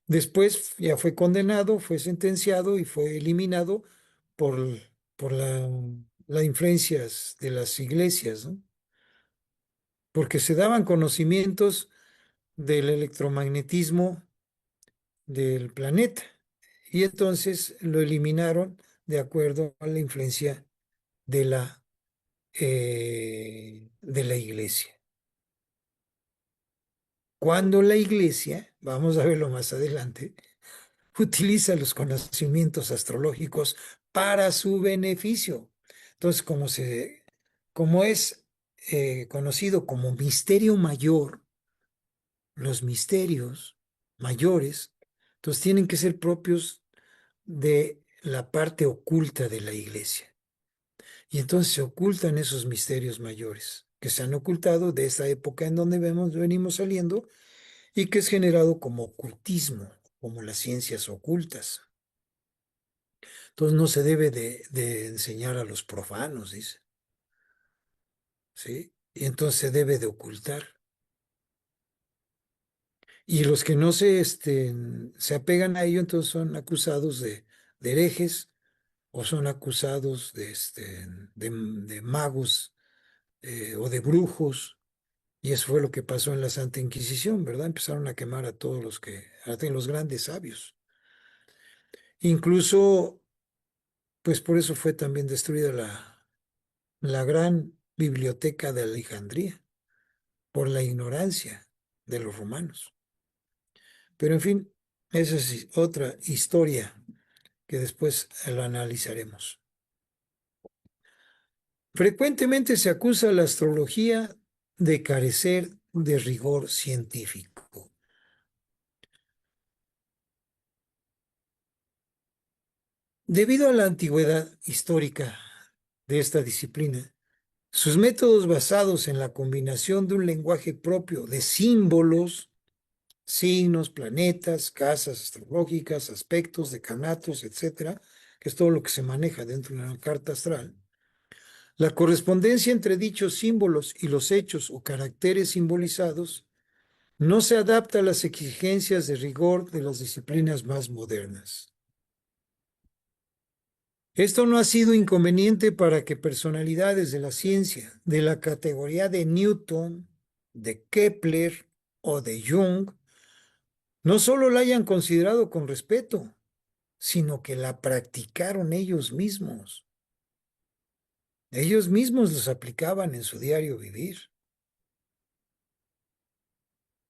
Después ya fue condenado, fue sentenciado y fue eliminado por, por las influencias de las iglesias, ¿no? Porque se daban conocimientos del electromagnetismo del planeta y entonces lo eliminaron de acuerdo a la influencia de la iglesia. Cuando la iglesia, vamos a verlo más adelante, utiliza los conocimientos astrológicos para su beneficio. Entonces, como es conocido como misterio mayor, los misterios mayores, entonces tienen que ser propios de la parte oculta de la iglesia. Y entonces se ocultan esos misterios mayores que se han ocultado de esta época en donde venimos saliendo y que es generado como ocultismo, como las ciencias ocultas. Entonces no se debe de enseñar a los profanos, dice, ¿sí? Y entonces se debe de ocultar. Y los que no se apegan a ello, entonces son acusados de herejes o son acusados de magos o de brujos. Y eso fue lo que pasó en la Santa Inquisición, ¿verdad? Empezaron a quemar a todos a los grandes sabios. Incluso, pues por eso fue también destruida la gran biblioteca de Alejandría, por la ignorancia de los romanos. Pero en fin, esa es otra historia que después la analizaremos. Frecuentemente se acusa a la astrología de carecer de rigor científico. Debido a la antigüedad histórica de esta disciplina, sus métodos basados en la combinación de un lenguaje propio de símbolos, signos, planetas, casas astrológicas, aspectos, decanatos, etcétera, que es todo lo que se maneja dentro de una carta astral. La correspondencia entre dichos símbolos y los hechos o caracteres simbolizados no se adapta a las exigencias de rigor de las disciplinas más modernas. Esto no ha sido inconveniente para que personalidades de la ciencia de la categoría de Newton, de Kepler o de Jung no solo la hayan considerado con respeto, sino que la practicaron ellos mismos. Ellos mismos los aplicaban en su diario vivir.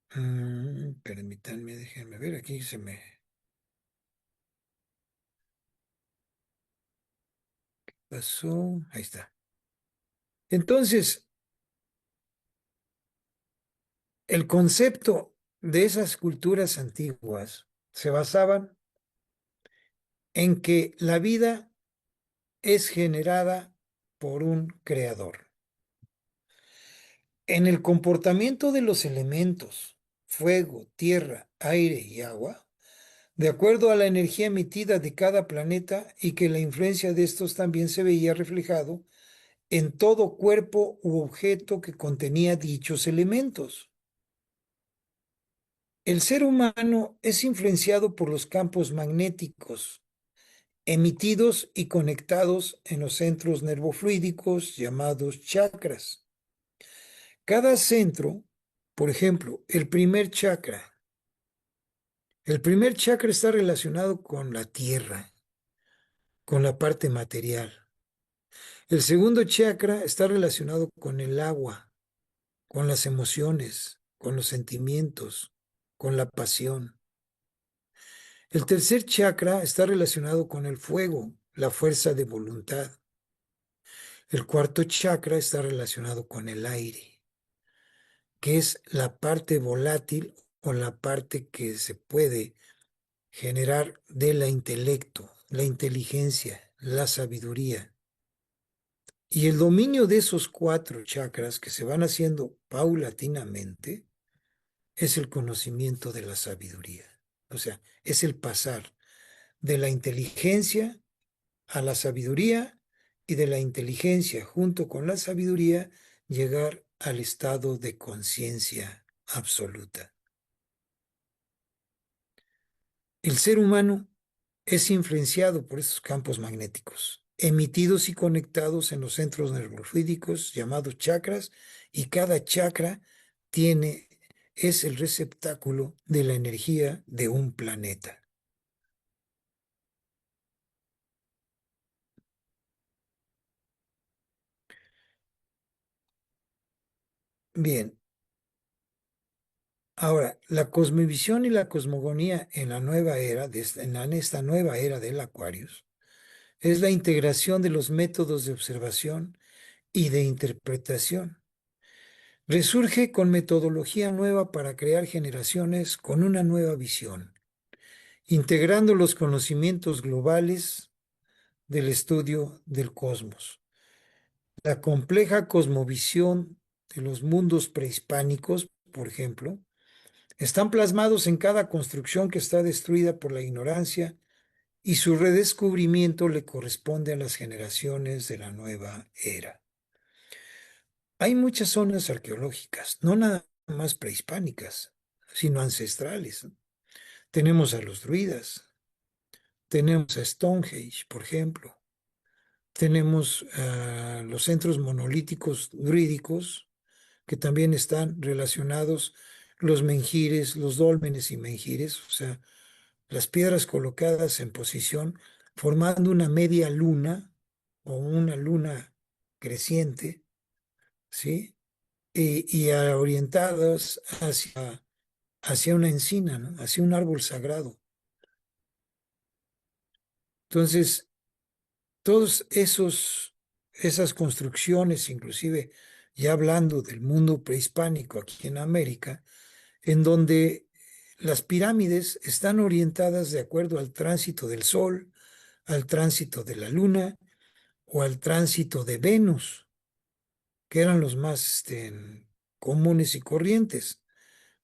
Permítanme, déjenme ver, aquí se me pasó. Ahí está. Entonces, el concepto de esas culturas antiguas se basaban en que la vida es generada por un creador. En el comportamiento de los elementos, fuego, tierra, aire y agua, de acuerdo a la energía emitida de cada planeta y que la influencia de estos también se veía reflejado en todo cuerpo u objeto que contenía dichos elementos. El ser humano es influenciado por los campos magnéticos emitidos y conectados en los centros nervofluídicos llamados chakras. Cada centro, por ejemplo, el primer chakra está relacionado con la tierra, con la parte material. El segundo chakra está relacionado con el agua, con las emociones, con los sentimientos, con la pasión. El tercer chakra está relacionado con el fuego, la fuerza de voluntad. El cuarto chakra está relacionado con el aire, que es la parte volátil o la parte que se puede generar del intelecto, la inteligencia, la sabiduría. Y el dominio de esos cuatro chakras que se van haciendo paulatinamente es el conocimiento de la sabiduría. O sea, es el pasar de la inteligencia a la sabiduría y de la inteligencia junto con la sabiduría llegar al estado de conciencia absoluta. El ser humano es influenciado por estos campos magnéticos, emitidos y conectados en los centros nervofluídicos llamados chakras, y cada chakra es el receptáculo de la energía de un planeta. Bien, ahora, la cosmovisión y la cosmogonía en la nueva era, en esta nueva era del Aquarius, es la integración de los métodos de observación y de interpretación. Resurge con metodología nueva para crear generaciones con una nueva visión, integrando los conocimientos globales del estudio del cosmos. La compleja cosmovisión de los mundos prehispánicos, por ejemplo, están plasmados en cada construcción que está destruida por la ignorancia y su redescubrimiento le corresponde a las generaciones de la nueva era. Hay muchas zonas arqueológicas, no nada más prehispánicas, sino ancestrales. Tenemos a los druidas, tenemos a Stonehenge, por ejemplo, tenemos a los centros monolíticos druídicos que también están relacionados, los menhires, los dólmenes y menhires, o sea, las piedras colocadas en posición formando una media luna o una luna creciente, ¿sí? Y orientadas hacia una encina, ¿no? Hacia un árbol sagrado. Entonces, todos esas construcciones, inclusive ya hablando del mundo prehispánico aquí en América, en donde las pirámides están orientadas de acuerdo al tránsito del sol, al tránsito de la Luna o al tránsito de Venus, que eran los más comunes y corrientes,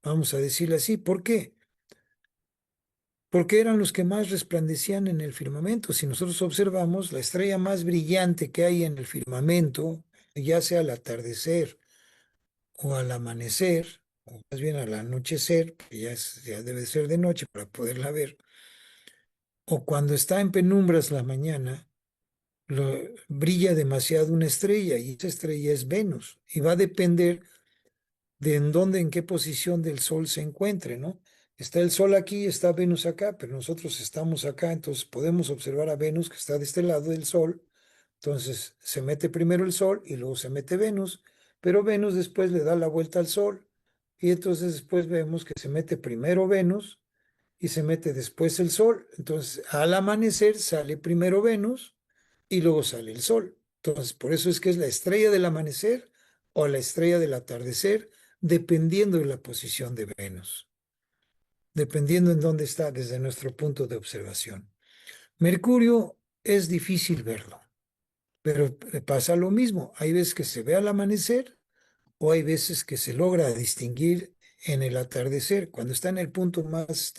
vamos a decirlo así. ¿Por qué? Porque eran los que más resplandecían en el firmamento. Si nosotros observamos, la estrella más brillante que hay en el firmamento, ya sea al atardecer o al amanecer, o más bien al anochecer, que ya debe ser de noche para poderla ver, o cuando está en penumbras la mañana, brilla demasiado una estrella y esa estrella es Venus y va a depender de en dónde, en qué posición del Sol se encuentre, ¿no? Está el Sol aquí, está Venus acá, pero nosotros estamos acá, entonces podemos observar a Venus que está de este lado del Sol. Entonces se mete primero el Sol y luego se mete Venus, pero Venus después le da la vuelta al Sol y entonces después vemos que se mete primero Venus y se mete después el Sol. Entonces al amanecer sale primero Venus y luego sale el Sol. Entonces por eso es que es la estrella del amanecer o la estrella del atardecer, dependiendo de la posición de Venus, dependiendo en dónde está desde nuestro punto de observación. Mercurio es difícil verlo, pero pasa lo mismo. Hay veces que se ve al amanecer o hay veces que se logra distinguir en el atardecer, cuando está en el punto más,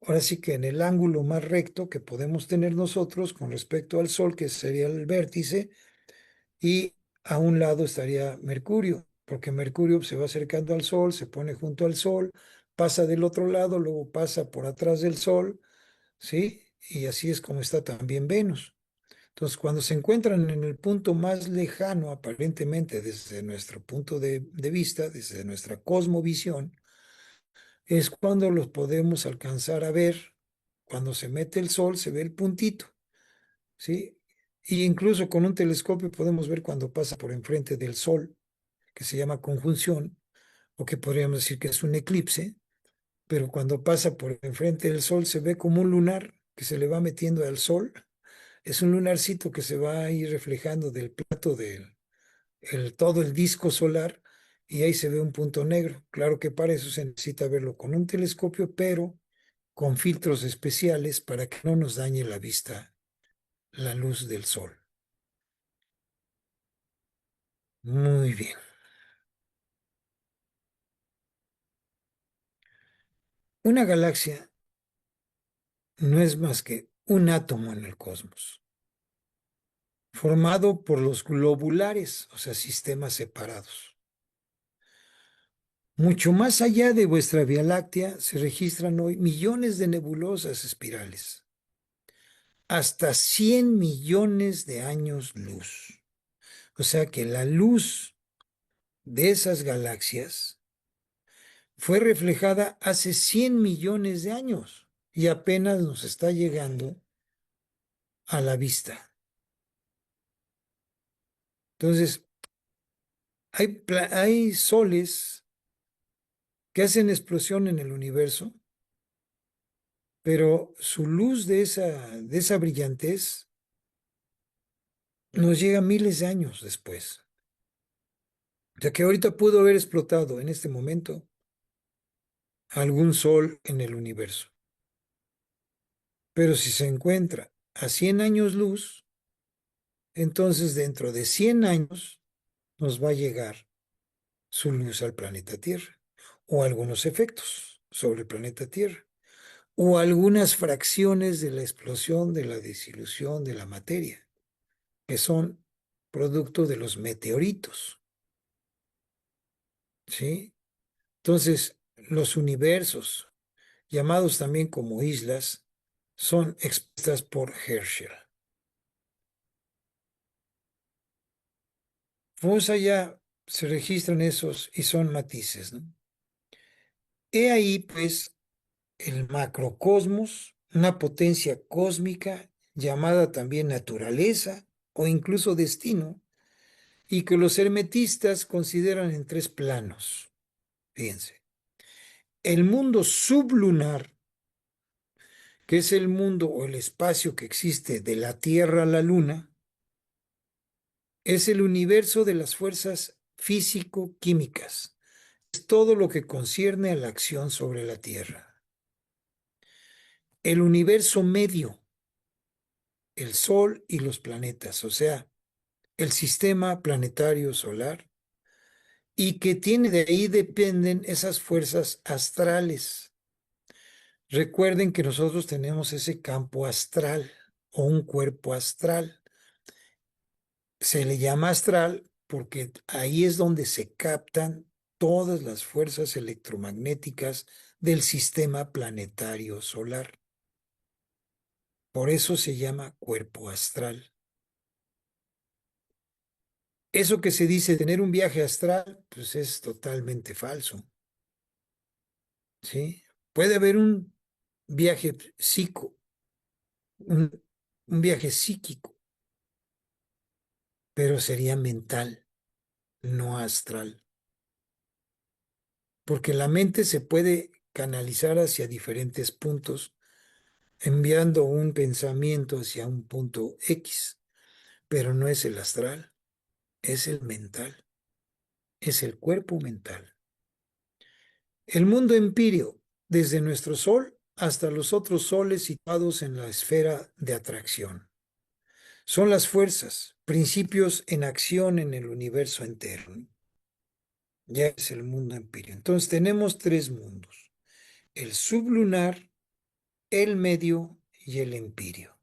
ahora sí que en el ángulo más recto que podemos tener nosotros con respecto al Sol, que sería el vértice, y a un lado estaría Mercurio, porque Mercurio se va acercando al Sol, se pone junto al Sol, pasa del otro lado, luego pasa por atrás del Sol, ¿sí? Y así es como está también Venus. Entonces, cuando se encuentran en el punto más lejano, aparentemente desde nuestro punto de vista, desde nuestra cosmovisión, es cuando los podemos alcanzar a ver. Cuando se mete el Sol, se ve el puntito, ¿sí? Y incluso con un telescopio podemos ver cuando pasa por enfrente del Sol, que se llama conjunción, o que podríamos decir que es un eclipse, pero cuando pasa por enfrente del Sol se ve como un lunar que se le va metiendo al Sol. Es un lunarcito que se va a ir reflejando del plato del todo el disco solar y ahí se ve un punto negro. Claro que para eso se necesita verlo con un telescopio, pero con filtros especiales para que no nos dañe la vista la luz del Sol. Muy bien. Una galaxia no es más que un átomo en el cosmos, formado por los globulares, o sea, sistemas separados. Mucho más allá de vuestra Vía Láctea se registran hoy millones de nebulosas espirales, hasta 100 millones de años luz. O sea que la luz de esas galaxias fue reflejada hace 100 millones de años y apenas nos está llegando a la vista. Entonces, hay soles que hacen explosión en el universo, pero su luz de esa brillantez nos llega miles de años después. O sea que ahorita pudo haber explotado en este momento algún sol en el universo. Pero si se encuentra a 100 años luz, entonces dentro de 100 años nos va a llegar su luz al planeta Tierra, o algunos efectos sobre el planeta Tierra, o algunas fracciones de la explosión, de la disilusión de la materia, que son producto de los meteoritos, ¿sí? Entonces, los universos, llamados también como islas, son expuestas por Herschel. Pues allá se registran esos y son matices, ¿no? He ahí, pues, el macrocosmos, una potencia cósmica llamada también naturaleza o incluso destino, y que los hermetistas consideran en tres planos. Fíjense, el mundo sublunar, que es el mundo o el espacio que existe de la Tierra a la Luna, es el universo de las fuerzas físico-químicas. Es todo lo que concierne a la acción sobre la Tierra. El universo medio, el Sol y los planetas, o sea, el sistema planetario solar, y que tiene de ahí dependen esas fuerzas astrales. Recuerden que nosotros tenemos ese campo astral o un cuerpo astral. Se le llama astral porque ahí es donde se captan todas las fuerzas electromagnéticas del sistema planetario solar. Por eso se llama cuerpo astral. Eso que se dice tener un viaje astral, pues es totalmente falso, ¿sí? Puede haber un viaje un, un viaje psíquico, pero sería mental, no astral, porque la mente se puede canalizar hacia diferentes puntos, enviando un pensamiento hacia un punto X, pero no es el astral, es el mental, es el cuerpo mental. El mundo empíreo, desde nuestro Sol hasta los otros soles situados en la esfera de atracción. Son las fuerzas, principios en acción en el universo entero. Ya es el mundo empíreo. Entonces tenemos tres mundos, el sublunar, el medio y el empíreo.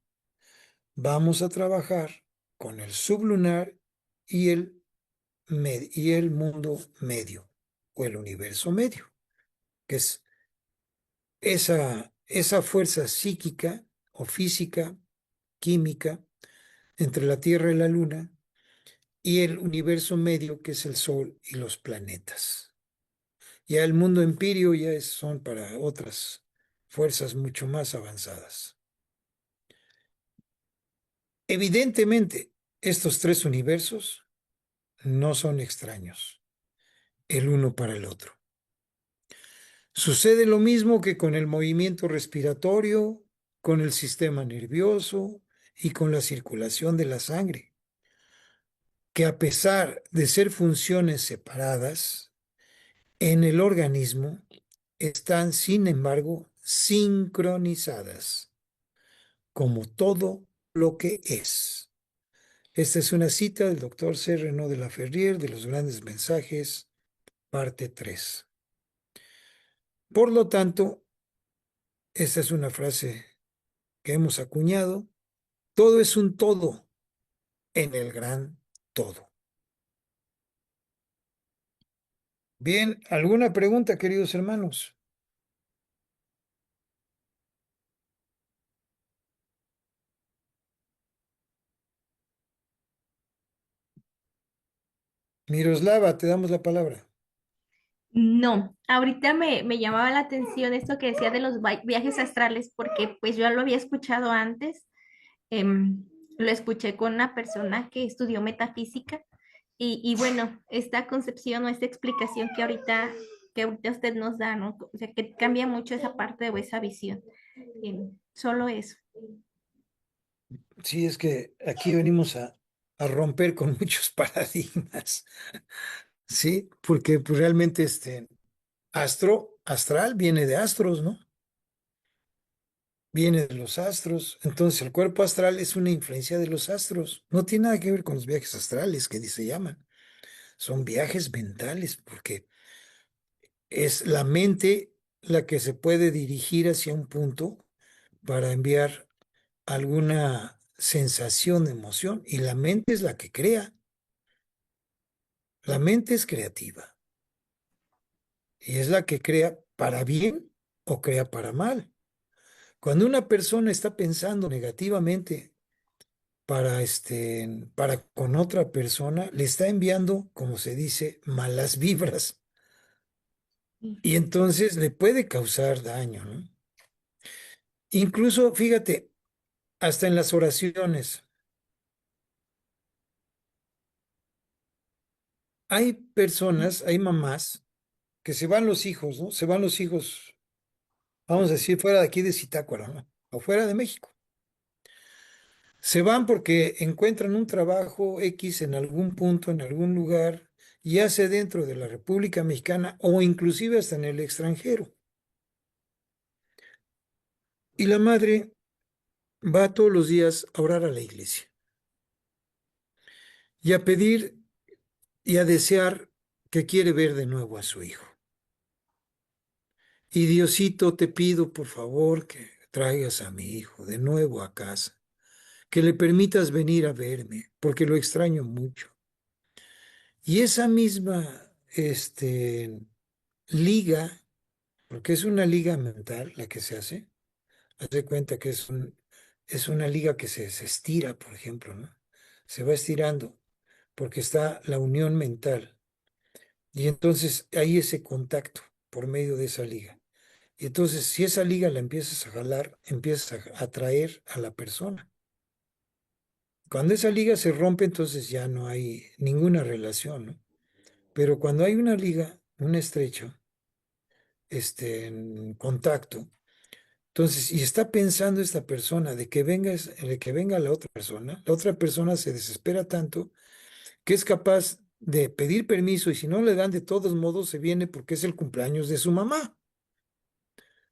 Vamos a trabajar con el sublunar y y el mundo medio o el universo medio, que es esa fuerza psíquica o física, química, entre la Tierra y la Luna, y el universo medio, que es el Sol y los planetas. Ya el mundo empírico son para otras fuerzas mucho más avanzadas. Evidentemente, estos tres universos no son extraños el uno para el otro. Sucede lo mismo que con el movimiento respiratorio, con el sistema nervioso y con la circulación de la sangre, que a pesar de ser funciones separadas en el organismo, están, sin embargo, sincronizadas, como todo lo que es. Esta es una cita del doctor C. Renaud de la Ferrier de los Grandes Mensajes, parte 3. Por lo tanto, esta es una frase que hemos acuñado: todo es un todo en el gran todo. Bien, ¿alguna pregunta, queridos hermanos? Miroslava, te damos la palabra. No, ahorita me llamaba la atención esto que decía de los viajes astrales, porque pues yo lo había escuchado antes, lo escuché con una persona que estudió metafísica y bueno, esta concepción o esta explicación que ahorita usted nos da, ¿no? O sea, que cambia mucho esa parte o esa visión. Solo eso. Sí, es que aquí venimos a romper con muchos paradigmas, ¿sí? Porque pues, realmente astral viene de astros, ¿no? Viene de los astros. Entonces el cuerpo astral es una influencia de los astros. No tiene nada que ver con los viajes astrales que se llaman. Son viajes mentales, porque es la mente la que se puede dirigir hacia un punto para enviar alguna sensación, emoción, y la mente es la que crea. La mente es creativa y es la que crea para bien o crea para mal. Cuando una persona está pensando negativamente para con otra persona, le está enviando, como se dice, malas vibras, y entonces le puede causar daño, ¿no? Incluso, fíjate, hasta en las oraciones, hay personas, hay mamás que se van los hijos, ¿no? Se van los hijos, vamos a decir, fuera de aquí de Zitácuaro, ¿no? O fuera de México. Se van porque encuentran un trabajo X en algún punto, en algún lugar, ya sea dentro de la República Mexicana o inclusive hasta en el extranjero. Y la madre va todos los días a orar a la iglesia y a pedir y a desear que quiere ver de nuevo a su hijo. Y Diosito, te pido por favor que traigas a mi hijo de nuevo a casa, que le permitas venir a verme, porque lo extraño mucho. Y esa misma liga, porque es una liga mental la que se hace, haz de cuenta que es una liga que se estira, por ejemplo, ¿no? Se va estirando porque está la unión mental. Y entonces hay ese contacto por medio de esa liga. Y entonces, si esa liga la empiezas a jalar, empiezas a atraer a la persona. Cuando esa liga se rompe, entonces ya no hay ninguna relación, ¿no? Pero cuando hay una liga, un estrecho, en contacto, entonces, y está pensando esta persona de que venga la otra persona se desespera tanto que es capaz de pedir permiso y si no le dan, de todos modos se viene porque es el cumpleaños de su mamá.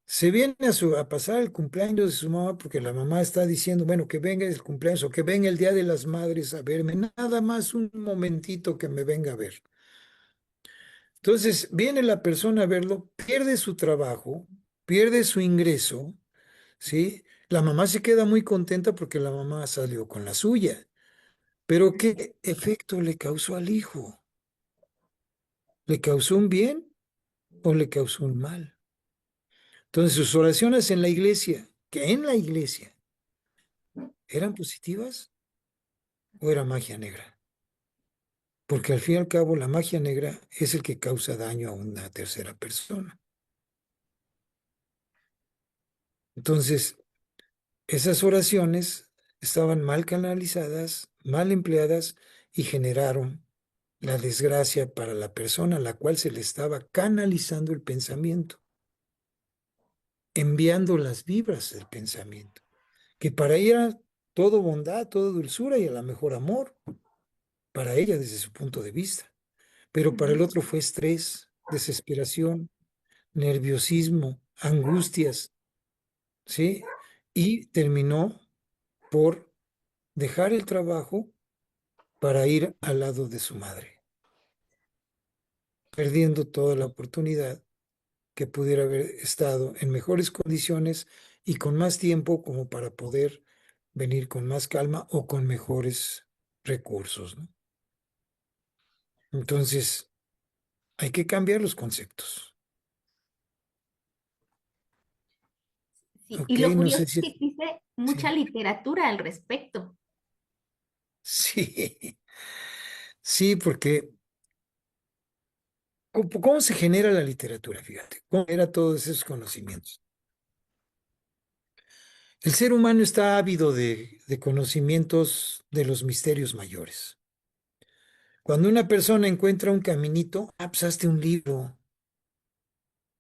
Se viene a pasar el cumpleaños de su mamá porque la mamá está diciendo, bueno, que venga el cumpleaños o que venga el Día de las Madres a verme, nada más un momentito que me venga a ver. Entonces, viene la persona a verlo, pierde su trabajo, pierde su ingreso, ¿sí? La mamá se queda muy contenta porque la mamá salió con la suya. Pero ¿qué efecto le causó al hijo? ¿Le causó un bien o le causó un mal? Entonces, sus oraciones en la iglesia, que en la iglesia, ¿eran positivas o era magia negra? Porque al fin y al cabo la magia negra es el que causa daño a una tercera persona. Entonces, esas oraciones estaban mal canalizadas, mal empleadas y generaron la desgracia para la persona a la cual se le estaba canalizando el pensamiento, enviando las vibras del pensamiento, que para ella era todo bondad, todo dulzura y a lo mejor amor, para ella desde su punto de vista, pero para el otro fue estrés, desesperación, nerviosismo, angustias, ¿sí? Y terminó por dejar el trabajo para ir al lado de su madre, perdiendo toda la oportunidad que pudiera haber estado en mejores condiciones y con más tiempo como para poder venir con más calma o con mejores recursos, ¿no? Entonces, hay que cambiar los conceptos. Sí, y Ok, lo no curioso sé es si... que existe mucha Sí, literatura al respecto. sí, sí, porque ¿cómo se genera la literatura? Fíjate, ¿cómo era todos esos conocimientos? El ser humano está ávido de conocimientos de los misterios mayores. Cuando una persona encuentra un caminito, pues hazte un libro,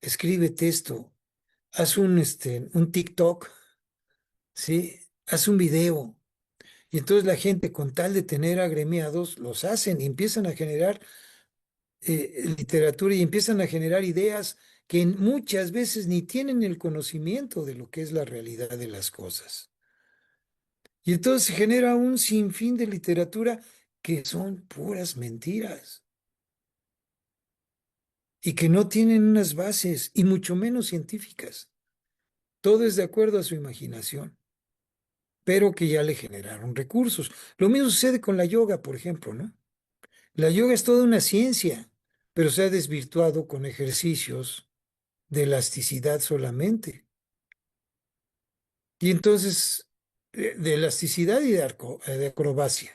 escribe texto, haz un TikTok, ¿sí? Haz un video. Y entonces la gente, con tal de tener agremiados, los hacen y empiezan a generar literatura y empiezan a generar ideas que muchas veces ni tienen el conocimiento de lo que es la realidad de las cosas. Y entonces se genera un sinfín de literatura que son puras mentiras y que no tienen unas bases y mucho menos científicas. Todo es de acuerdo a su imaginación, pero que ya le generaron recursos. Lo mismo sucede con la yoga, por ejemplo, ¿no? La yoga es toda una ciencia, pero se ha desvirtuado con ejercicios de elasticidad solamente. Y entonces, de elasticidad y de acrobacia.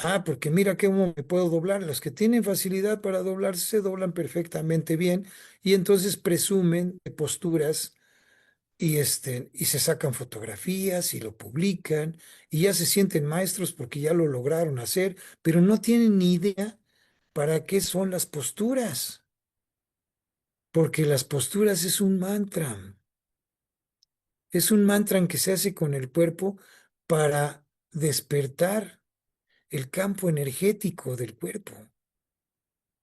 Ah, porque mira cómo me puedo doblar. Los que tienen facilidad para doblarse se doblan perfectamente bien y entonces presumen de posturas y se sacan fotografías y lo publican y ya se sienten maestros porque ya lo lograron hacer, pero no tienen ni idea para qué son las posturas, porque las posturas es un mantra que se hace con el cuerpo para despertar el campo energético del cuerpo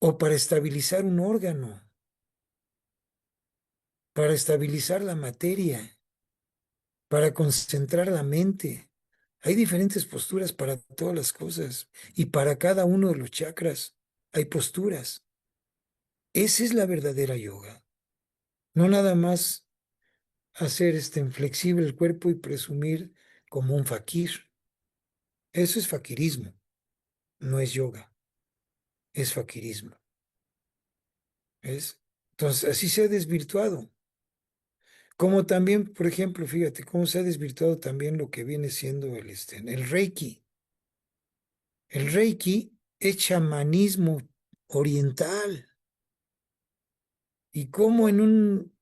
o para estabilizar un órgano, para estabilizar la materia. para concentrar la mente. Hay diferentes posturas para todas las cosas y para cada uno de los chakras hay posturas. Esa es la verdadera yoga. No nada más hacer inflexible el cuerpo y presumir como un fakir. Eso es fakirismo, no es yoga, es fakirismo. ¿Ves? Entonces, así se ha desvirtuado. Como también, por ejemplo, fíjate cómo se ha desvirtuado también lo que viene siendo el Reiki. El Reiki es chamanismo oriental. Y cómo en un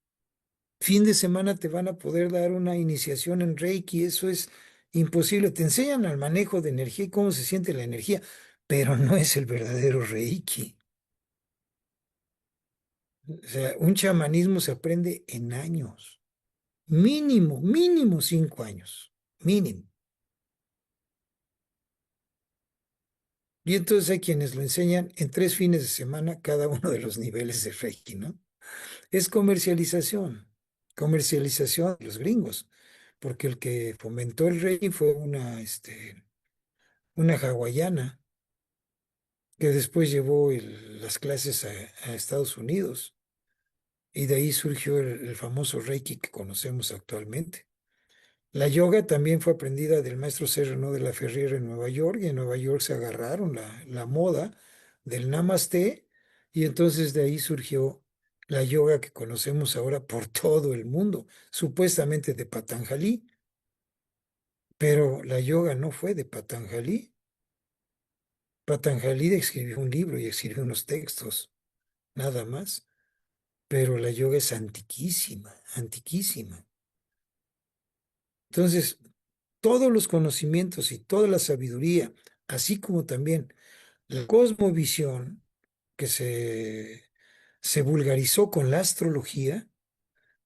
fin de semana te van a poder dar una iniciación en Reiki, eso es imposible. Te enseñan al manejo de energía y cómo se siente la energía, pero no es el verdadero Reiki. O sea, un chamanismo se aprende en años. Mínimo, mínimo 5 años. Mínimo. Y entonces hay quienes lo enseñan en 3 fines de semana cada uno de los niveles de Reiki, ¿no? Es comercialización, comercialización de los gringos, porque el que fomentó el Reiki fue una hawaiana que después llevó las clases a Estados Unidos y de ahí surgió el famoso Reiki que conocemos actualmente. La yoga también fue aprendida del maestro Serrano de la Ferriera en Nueva York, y en Nueva York se agarraron la moda del Namaste, y entonces de ahí surgió la yoga que conocemos ahora por todo el mundo, supuestamente de Patanjali, pero la yoga no fue de Patanjali. Patanjali escribió un libro y escribió unos textos, nada más, pero la yoga es antiquísima, antiquísima. Entonces, todos los conocimientos y toda la sabiduría, así como también la cosmovisión que se vulgarizó con la astrología,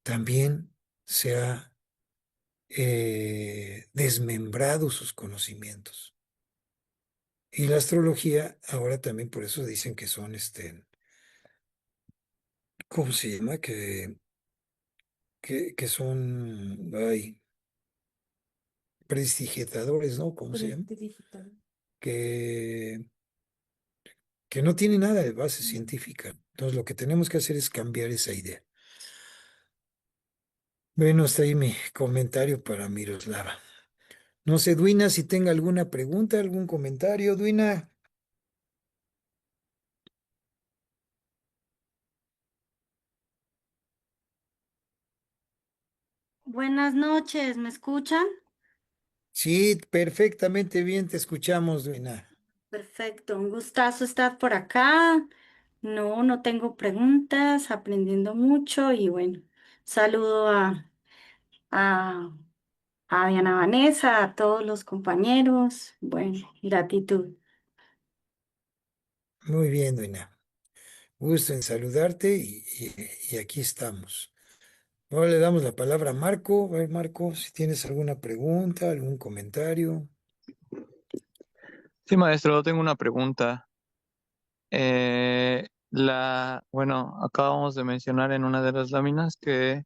también se ha desmembrado sus conocimientos. Y la astrología, ahora también por eso dicen que son, ¿cómo se llama? Que son, ay, prestigietadores, ¿no? ¿Cómo se llama? Que que no tiene nada de base científica. Entonces, lo que tenemos que hacer es cambiar esa idea. Bueno, hasta ahí mi comentario para Miroslava. No sé, Duina, si tenga alguna pregunta, algún comentario, Duina. Buenas noches, ¿me escuchan? Sí, perfectamente bien, te escuchamos, Duina. Perfecto, un gustazo estar por acá. No, no tengo preguntas, aprendiendo mucho y bueno, saludo a, a Diana Vanessa, a todos los compañeros. Bueno, gratitud. Muy bien, Duina. Gusto en saludarte y aquí estamos. Ahora le damos la palabra a Marco. A ver, Marco, si tienes alguna pregunta, algún comentario. Sí, maestro, tengo una pregunta. Bueno, acabamos de mencionar en una de las láminas que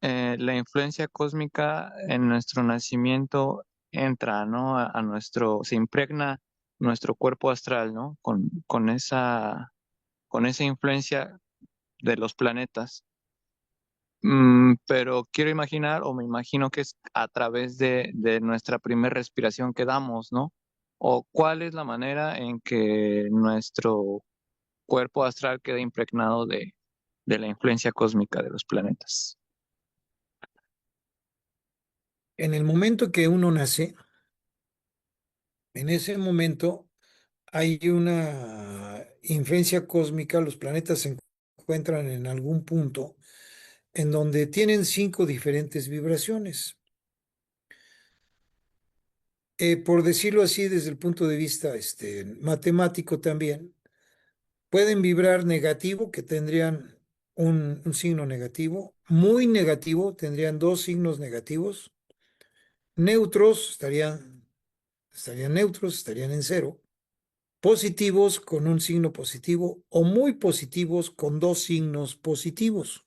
la influencia cósmica en nuestro nacimiento entra, ¿no? Se impregna nuestro cuerpo astral, ¿no? Con esa influencia de los planetas. Pero quiero imaginar, o me imagino que es a través de nuestra primera respiración que damos, ¿no? O cuál es la manera en que nuestro cuerpo astral queda impregnado de la influencia cósmica de los planetas. En el momento que uno nace, en ese momento hay una influencia cósmica, los planetas se encuentran en algún punto en donde tienen 5 diferentes vibraciones. Por decirlo así, desde el punto de vista matemático también, pueden vibrar negativo, que tendrían un signo negativo, muy negativo, tendrían 2 signos negativos, neutros estarían neutros, estarían en cero, positivos con un signo positivo o muy positivos con 2 signos positivos.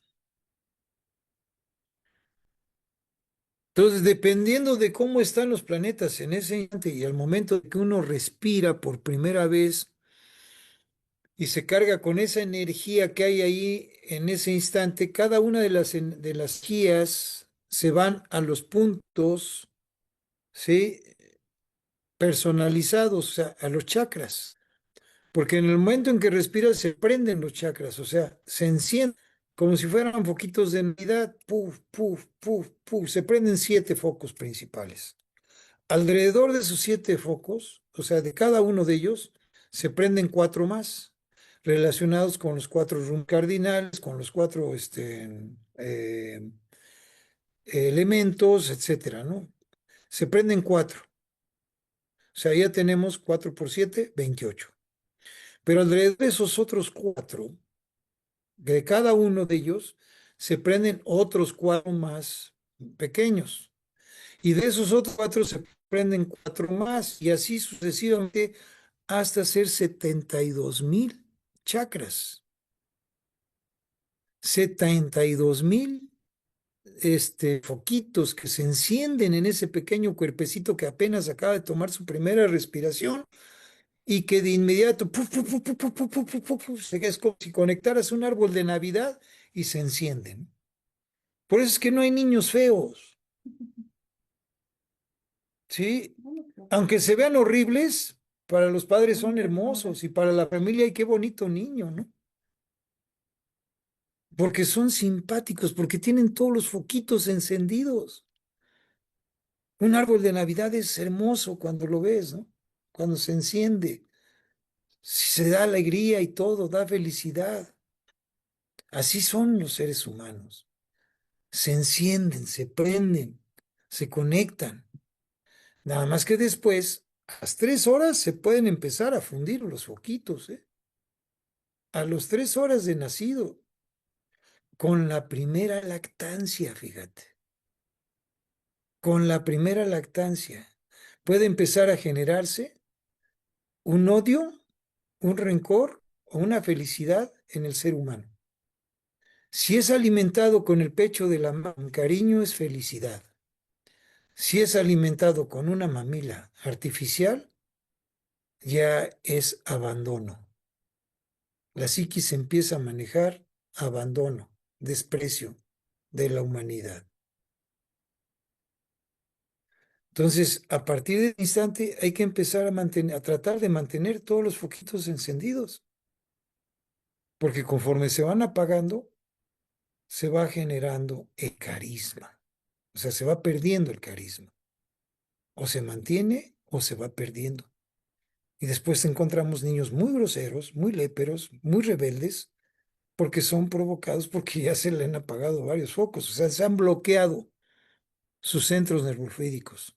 Entonces, dependiendo de cómo están los planetas en ese instante y al momento de que uno respira por primera vez y se carga con esa energía que hay ahí en ese instante, cada una de las guías se van a los puntos, ¿sí? Personalizados, o sea, a los chakras. Porque en el momento en que respiras se prenden los chakras, o sea, se encienden como si fueran foquitos de Navidad, puf, puf, puf, puf, se prenden 7 focos principales. Alrededor de esos 7 focos, o sea, de cada uno de ellos, se prenden 4 más, relacionados con los 4 cardinales, con los 4 elementos, etcétera, ¿no? Se prenden 4. O sea, ya tenemos 4 por 7, 28. Pero alrededor de esos otros 4, de cada uno de ellos, se prenden otros 4 más pequeños. Y de esos otros 4 se prenden 4 más. Y así sucesivamente hasta hacer 72,000 chakras. 72,000 foquitos que se encienden en ese pequeño cuerpecito que apenas acaba de tomar su primera respiración y que de inmediato puf, puf, puf, puf, puf, puf, puf, puf, puf, es como si conectaras un árbol de Navidad y se encienden. Por eso es que no hay niños feos, ¿sí? Aunque se vean horribles, para los padres son hermosos y para la familia, ay, qué bonito niño, ¿no? Porque son simpáticos, porque tienen todos los foquitos encendidos. Un árbol de Navidad es hermoso cuando lo ves, ¿no? Cuando se enciende, si se da alegría y todo, da felicidad. Así son los seres humanos. Se encienden, se prenden, se conectan. Nada más que después, a las 3 horas se pueden empezar a fundir los foquitos, ¿eh? A las 3 horas de nacido, con la primera lactancia, fíjate, con la primera lactancia puede empezar a generarse un odio, un rencor o una felicidad en el ser humano. Si es alimentado con el pecho de la mamá, con cariño es felicidad. Si es alimentado con una mamila artificial, ya es abandono. La psiquis empieza a manejar abandono, desprecio de la humanidad. Entonces, a partir de ese instante hay que empezar a tratar de mantener todos los foquitos encendidos, porque conforme se van apagando, se va generando el carisma. O sea, se va perdiendo el carisma. O se mantiene o se va perdiendo. Y después encontramos niños muy groseros, muy léperos, muy rebeldes, porque son provocados porque ya se le han apagado varios focos, o sea, se han bloqueado sus centros nervofídicos.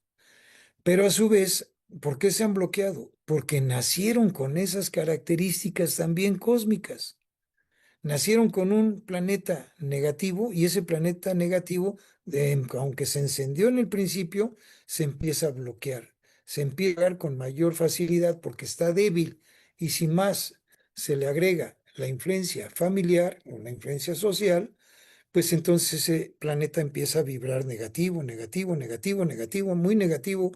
Pero a su vez, ¿por qué se han bloqueado? Porque nacieron con esas características también cósmicas. Nacieron con un planeta negativo y ese planeta negativo, aunque se encendió en el principio, se empieza a bloquear. Se empieza a dar con mayor facilidad porque está débil y si más se le agrega la influencia familiar o la influencia social, pues entonces ese planeta empieza a vibrar negativo, negativo, negativo, negativo, muy negativo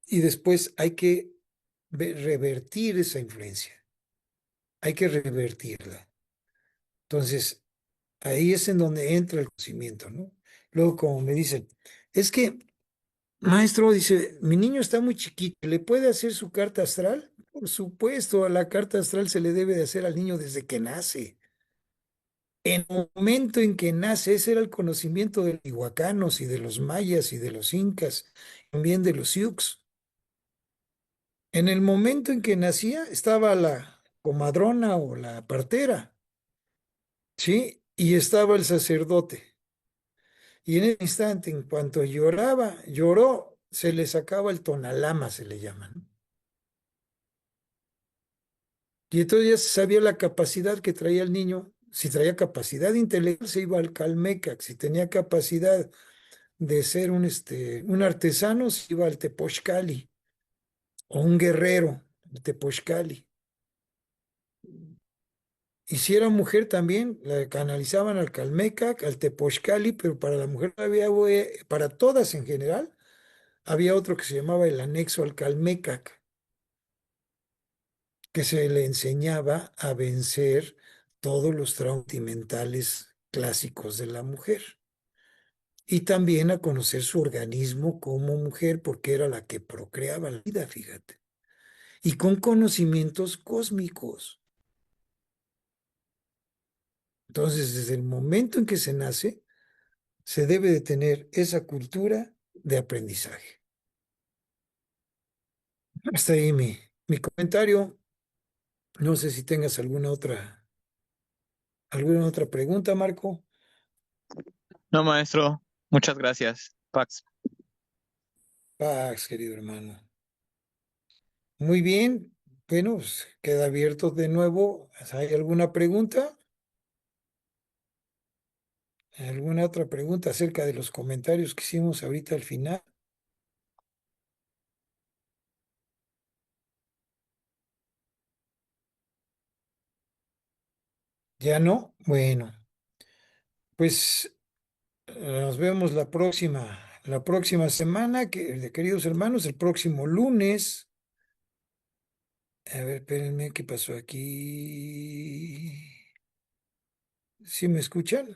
y después hay que revertir esa influencia. Hay que revertirla. Entonces, ahí es en donde entra el conocimiento, ¿no? Luego, como me dicen, es que, maestro, dice, mi niño está muy chiquito, ¿le puede hacer su carta astral? Por supuesto, a la carta astral se le debe de hacer al niño desde que nace. En el momento en que nace, ese era el conocimiento de los ihuacanos y de los mayas y de los incas, también de los sioux. En el momento en que nacía, estaba la comadrona o la partera, ¿sí? Y estaba el sacerdote. Y en ese instante, en cuanto lloraba, lloró, se le sacaba el tonalama, se le llama, ¿no? Y entonces ya se sabía la capacidad que traía el niño. Si traía capacidad intelectual, se iba al Calmecac. Si tenía capacidad de ser un artesano, se iba al Tepochcali. O un guerrero, el Tepochcali. Y si era mujer también, la canalizaban al Calmecac, al Tepochcali, pero para la mujer había, para todas en general, había otro que se llamaba el anexo al Calmecac, que se le enseñaba a vencer todos los traumas mentales clásicos de la mujer. Y también a conocer su organismo como mujer, porque era la que procreaba la vida, fíjate. Y con conocimientos cósmicos. Entonces, desde el momento en que se nace, se debe de tener esa cultura de aprendizaje. Hasta ahí mi comentario. No sé si tengas alguna otra pregunta, Marco. No, maestro, muchas gracias. Pax. Pax, querido hermano. Muy bien. Bueno, pues, queda abierto de nuevo. ¿Hay alguna pregunta? ¿Alguna otra pregunta acerca de los comentarios que hicimos ahorita al final? ¿Ya no? Bueno, pues nos vemos la próxima semana, queridos hermanos, el próximo lunes. A ver, espérenme, ¿qué pasó aquí? ¿Sí me escuchan?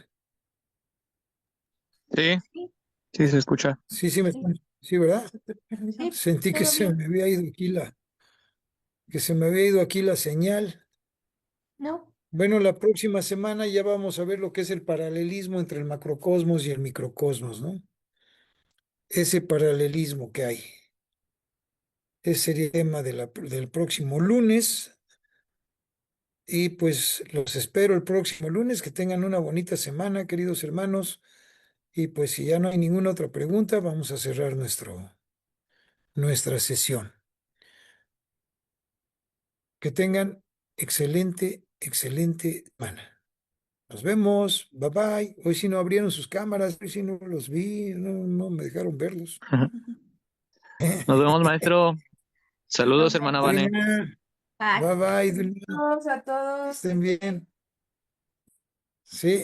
Sí, Sí, sí se escucha. Sí me sí, escuchan. Sí, ¿verdad? sí, Sentí que todo se bien. me había ido aquí la señal. No, Bueno, la próxima semana ya vamos a ver lo que es el paralelismo entre el macrocosmos y el microcosmos, ¿no? Ese paralelismo que hay. Ese sería el tema del próximo lunes. Y pues los espero el próximo lunes. Que tengan una bonita semana, queridos hermanos. Y pues si ya no hay ninguna otra pregunta, vamos a cerrar nuestra sesión. Que tengan excelente semana. Nos vemos. Bye bye. Hoy sí no abrieron sus cámaras. Hoy sí no los vi. No me dejaron verlos. Nos vemos, maestro. Saludos, nos hermana vemos. Vane. Dulina. Pax. Bye bye, Dulina. Saludos a Que todos. estén bien. Sí.